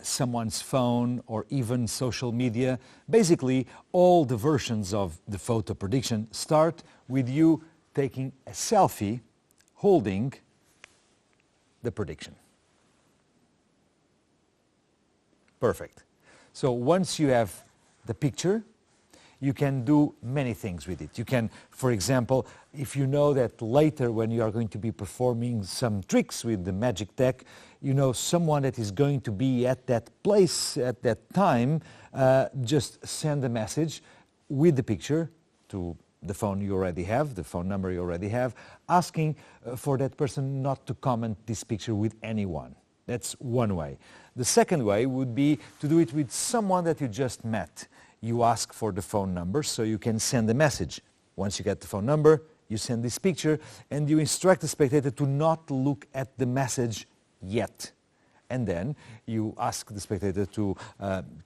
someone's phone or even social media. Basically, all the versions of the photo prediction start with you taking a selfie holding the prediction. Perfect. So once you have the picture, you can do many things with it. You can, for example, if you know that later when you are going to be performing some tricks with the magic deck, you know someone that is going to be at that place at that time, just send a message with the picture to the phone you already have, the phone number you already have, asking for that person not to comment this picture with anyone. That's one way. The second way would be to do it with someone that you just met. You ask for the phone number so you can send a message. Once you get the phone number, you send this picture and you instruct the spectator to not look at the message yet. And then you ask the spectator to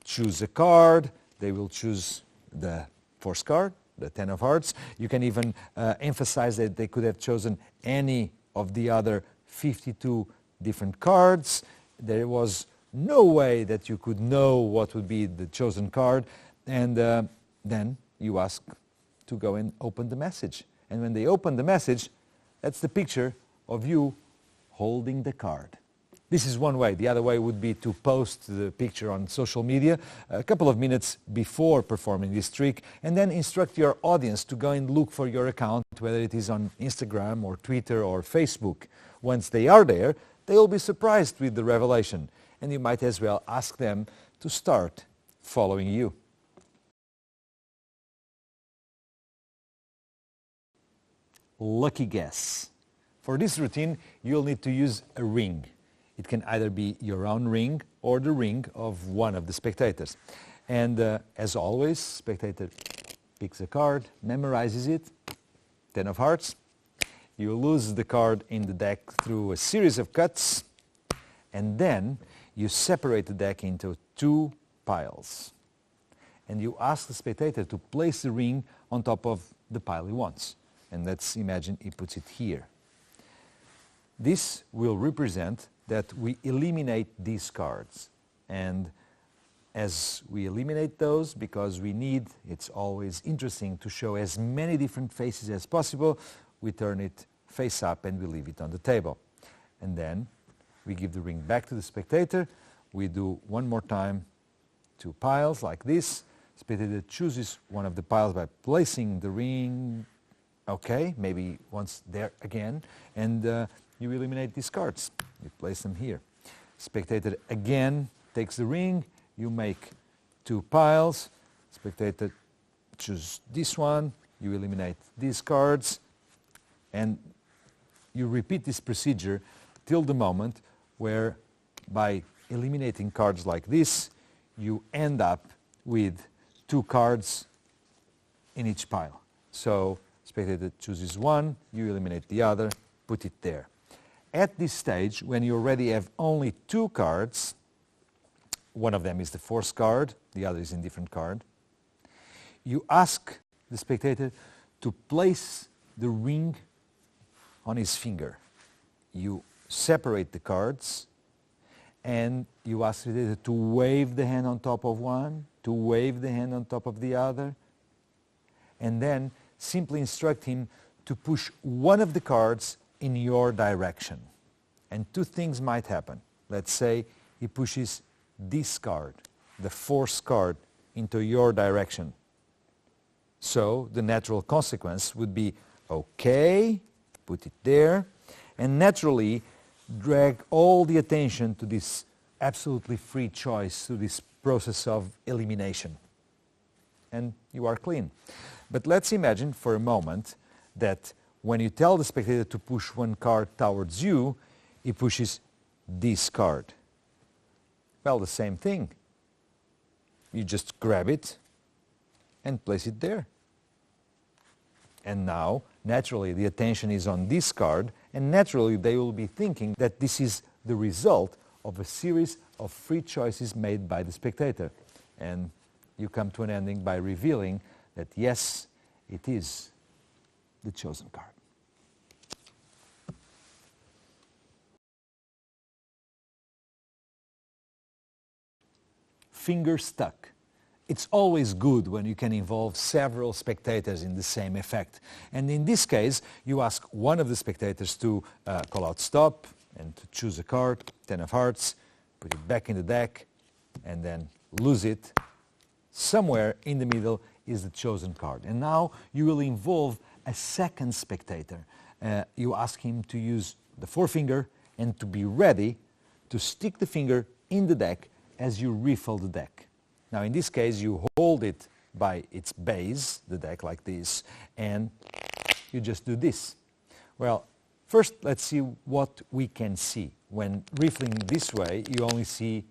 choose a card. They will choose the fourth card, the 10 of hearts. You can even emphasize that they could have chosen any of the other 52 different cards. There was no way that you could know what would be the chosen card. And then you ask to go and open the message. And when they open the message, that's the picture of you holding the card. This is one way. The other way would be to post the picture on social media a couple of minutes before performing this trick and then instruct your audience to go and look for your account, whether it is on Instagram or Twitter or Facebook. Once they are there, they will be surprised with the revelation. And you might as well ask them to start following you. Lucky guess. For this routine, you'll need to use a ring. It can either be your own ring or the ring of one of the spectators. And as always, spectator picks a card, memorizes it, 10 of hearts. You lose the card in the deck through a series of cuts, and then you separate the deck into two piles. And you ask the spectator to place the ring on top of the pile he wants. And let's imagine he puts it here. This will represent that we eliminate these cards. And as we eliminate those, because we need, it's always interesting to show as many different faces as possible, we turn it face up and we leave it on the table. And then we give the ring back to the spectator. We do one more time two piles like this. Spectator chooses one of the piles by placing the ring, okay, maybe once there again, and you eliminate these cards. You place them here. Spectator again takes the ring. You make two piles. Spectator chooses this one. You eliminate these cards. And you repeat this procedure till the moment where by eliminating cards like this, you end up with two cards in each pile. So spectator chooses one, you eliminate the other, put it there. At this stage, when you already have only two cards, one of them is the fourth card, the other is a different card, you ask the spectator to place the ring on his finger. You separate the cards and you ask the spectator to wave the hand on top of one, to wave the hand on top of the other, and then simply instruct him to push one of the cards in your direction. And two things might happen. Let's say he pushes this card, the fourth card, into your direction. So the natural consequence would be, okay, put it there, and naturally drag all the attention to this absolutely free choice, to this process of elimination. And you are clean. But let's imagine for a moment that when you tell the spectator to push one card towards you, he pushes this card. Well, the same thing. You just grab it, and place it there. And now, naturally, the attention is on this card, and naturally they will be thinking that this is the result of a series of free choices made by the spectator. And you come to an ending by revealing that yes, it is the chosen card. Finger stuck. It's always good when you can involve several spectators in the same effect. And in this case, you ask one of the spectators to call out stop and to choose a card, 10 of hearts, put it back in the deck, and then lose it. Somewhere in the middle is the chosen card. And now you will involve a second spectator. You ask him to use the forefinger and to be ready to stick the finger in the deck as you riffle the deck. Now in this case you hold it by its base, the deck like this, and you just do this. Well, first let's see what we can see. When riffling this way you only see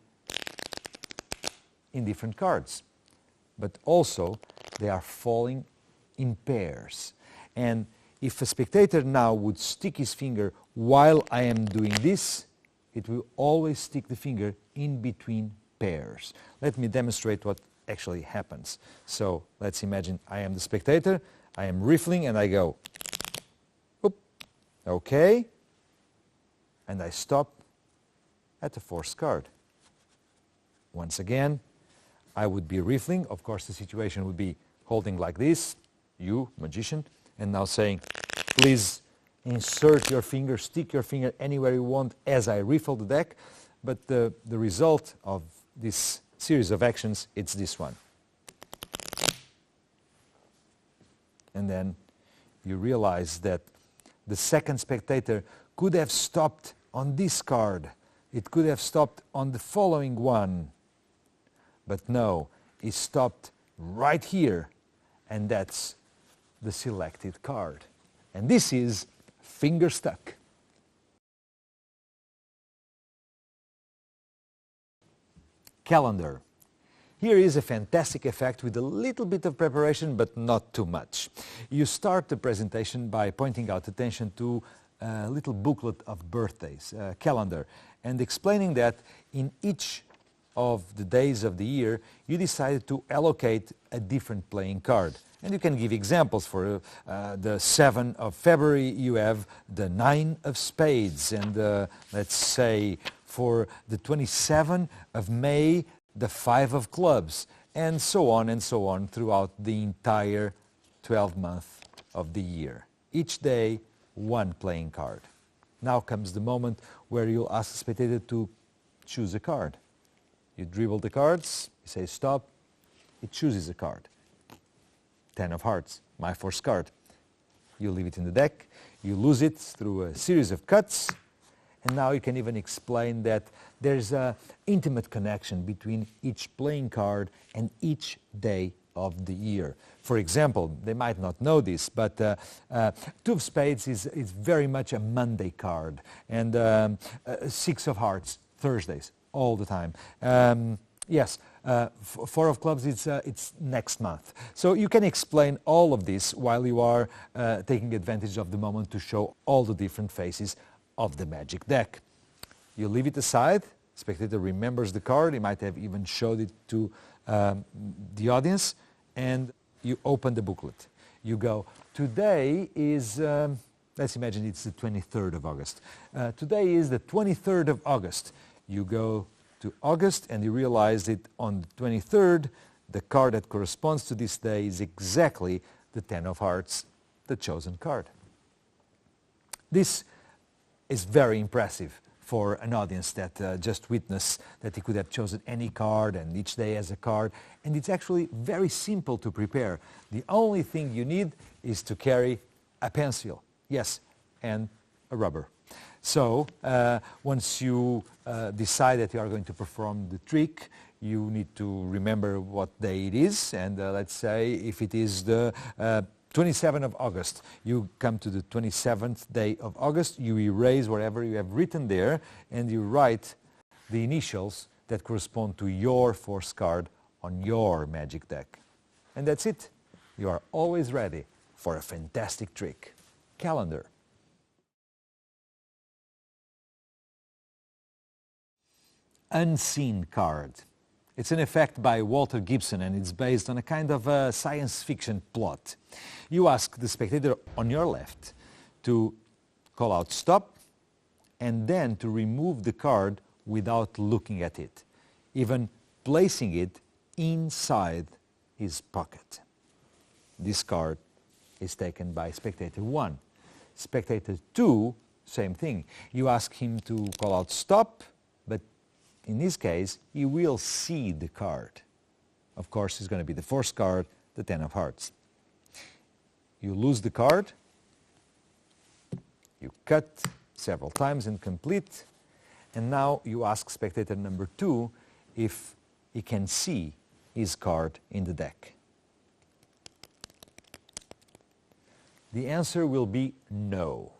indifferent cards, but also they are falling in pairs. And if a spectator now would stick his finger while I am doing this, it will always stick the finger in between pairs. Let me demonstrate what actually happens. So let's imagine I am the spectator, I am riffling and I go, whoop, okay, and I stop at the forced card. Once again, I would be riffling. Of course, the situation would be holding like this, you, magician, and now saying, please insert your finger, stick your finger anywhere you want as I riffle the deck. But the result of this series of actions, it's this one. And then you realize that the second spectator could have stopped on this card. It could have stopped on the following one. But no, he stopped right here, and that's the selected card. And this is finger stuck. Calendar. Here is a fantastic effect with a little bit of preparation, but not too much. You start the presentation by pointing out attention to a little booklet of birthdays, a calendar, and explaining that in each of the days of the year, you decided to allocate a different playing card. And you can give examples. For the 7th of February, you have the 9 of spades. And let's say for the 27th of May, the 5 of clubs. And so on throughout the entire 12 months of the year. Each day, one playing card. Now comes the moment where you'll ask the spectator to choose a card. You dribble the cards, you say stop, it chooses a card. 10 of hearts, my first card. You leave it in the deck, you lose it through a series of cuts, and now you can even explain that there's an intimate connection between each playing card and each day of the year. For example, they might not know this, but 2 of spades is very much a Monday card, and 6 of hearts, Thursdays, all the time. Yes, 4 of clubs, it's next month. So you can explain all of this while you are taking advantage of the moment to show all the different faces of the magic deck. You leave it aside, spectator remembers the card, he might have even showed it to the audience, and you open the booklet. You go, today is, let's imagine it's the 23rd of August. Today is the 23rd of August. You go to August and you realize that on the 23rd, the card that corresponds to this day is exactly the 10 of hearts, the chosen card. This is very impressive for an audience that just witnessed that he could have chosen any card and each day has a card. And it's actually very simple to prepare. The only thing you need is to carry a pencil, yes, and a rubber. So once you decide that you are going to perform the trick, you need to remember what day it is. And let's say if it is the 27th of August, you come to the 27th day of August, you erase whatever you have written there, and you write the initials that correspond to your force card on your magic deck. And that's it. You are always ready for a fantastic trick. Calendar. Unseen card. It's an effect by Walter Gibson, and it's based on a kind of a science fiction plot. You ask the spectator on your left to call out stop and then to remove the card without looking at it, even placing it inside his pocket. This card is taken by spectator 1. Spectator 2, same thing. You ask him to call out stop, but in this case, he will see the card. Of course, it's going to be the first card, the 10 of hearts. You lose the card, you cut several times and complete, and now you ask spectator number 2 if he can see his card in the deck. The answer will be no.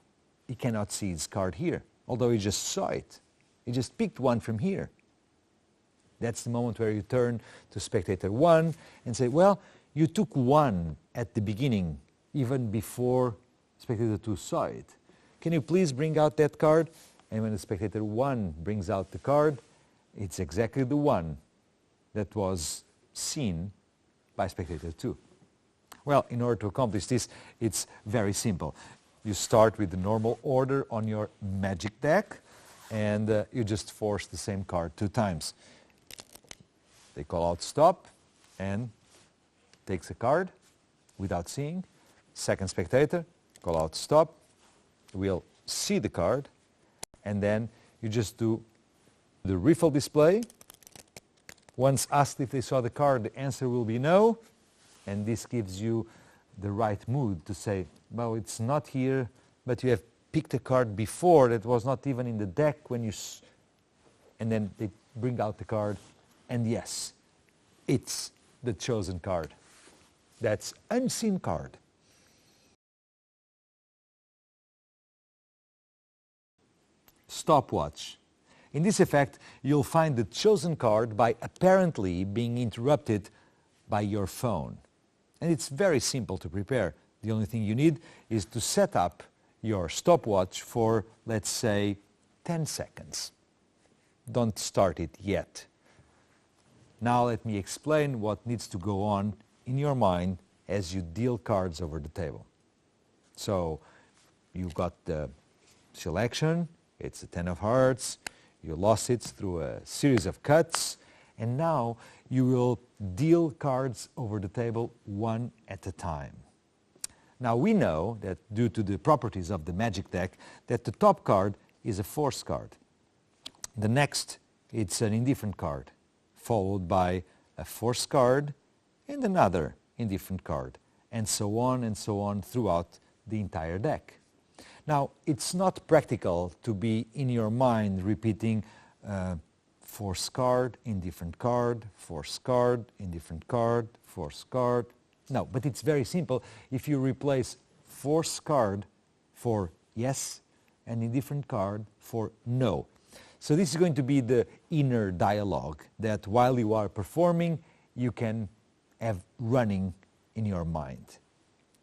He cannot see his card here, although he just saw it. He just picked one from here. That's the moment where you turn to spectator 1 and say, well, you took one at the beginning, even before spectator 2 saw it. Can you please bring out that card? And when the spectator 1 brings out the card, it's exactly the one that was seen by spectator 2. Well, in order to accomplish this, it's very simple. You start with the normal order on your magic deck, and you just force the same card 2 times. They call out stop and takes a card without seeing. Second spectator, call out stop, will see the card, and then you just do the riffle display. Once asked if they saw the card, the answer will be no, and this gives you the right mood to say, well, it's not here, but you have picked a card before that was not even in the deck when you... And then they bring out the card, and yes, it's the chosen card. That's unseen card. Stopwatch. In this effect, you'll find the chosen card by apparently being interrupted by your phone. And it's very simple to prepare. The only thing you need is to set up your stopwatch for, let's say, 10 seconds. Don't start it yet. Now let me explain what needs to go on in your mind as you deal cards over the table. So you've got the selection, it's a 10 of hearts, you lost it through a series of cuts, and now you will deal cards over the table one at a time. Now we know that due to the properties of the magic deck that the top card is a force card. The next, it's an indifferent card, followed by a force card and another indifferent card, and so on throughout the entire deck. Now, it's not practical to be in your mind repeating force card, indifferent card, force card, indifferent card, force card. No, but it's very simple if you replace force card for yes and indifferent card for no. So this is going to be the inner dialogue that while you are performing, you can have running in your mind.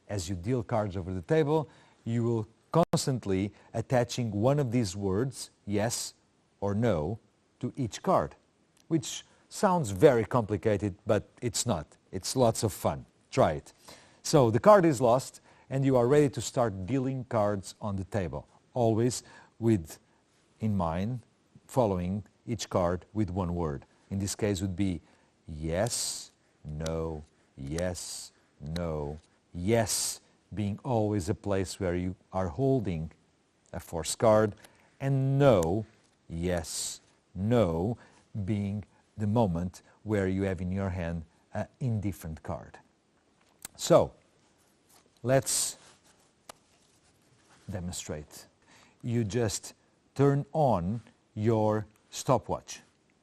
As you deal cards over the table, you will constantly attaching one of these words, yes or no, to each card, which sounds very complicated, but it's not. It's lots of fun. Try it. So the card is lost, and you are ready to start dealing cards on the table, always with in mind following each card with one word. In this case would be yes, no, yes, no, yes, being always a place where you are holding a force card, and no, yes, no, being the moment where you have in your hand an indifferent card. So, let's demonstrate. You just turn on your stopwatch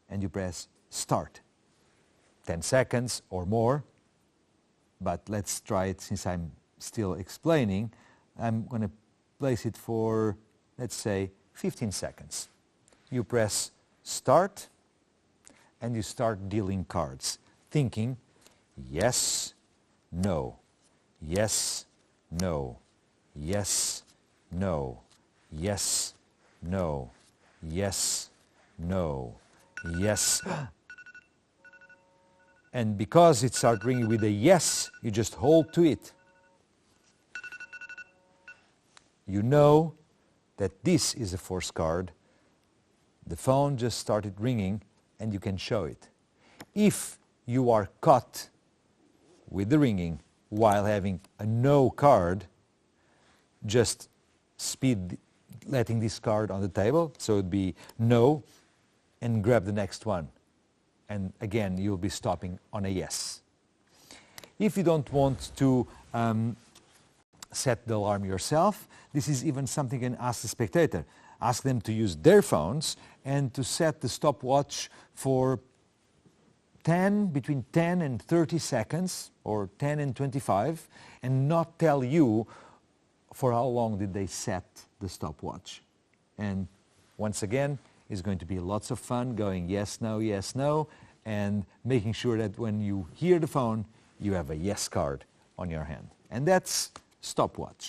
and you press start. 10 seconds or more, but let's try it since I'm still explaining. I'm going to place it for, let's say, 15 seconds. You press start and you start dealing cards, thinking yes, no, yes, no, yes, no, yes, no, yes, no, yes. And because it starts ringing with a yes, you just hold to it. You know that this is a forced card. The phone just started ringing and you can show it. If you are caught with the ringing while having a no card, just speed letting this card on the table, so it would be no, and grab the next one. And again, you'll be stopping on a yes. If you don't want to set the alarm yourself, this is even something you can ask the spectator. Ask them to use their phones and to set the stopwatch for between 10 and 30 seconds, or 10 and 25, and not tell you for how long did they set the stopwatch. And once again, it's going to be lots of fun going yes, no, and making sure that when you hear the phone, you have a yes card on your hand. And that's stopwatch.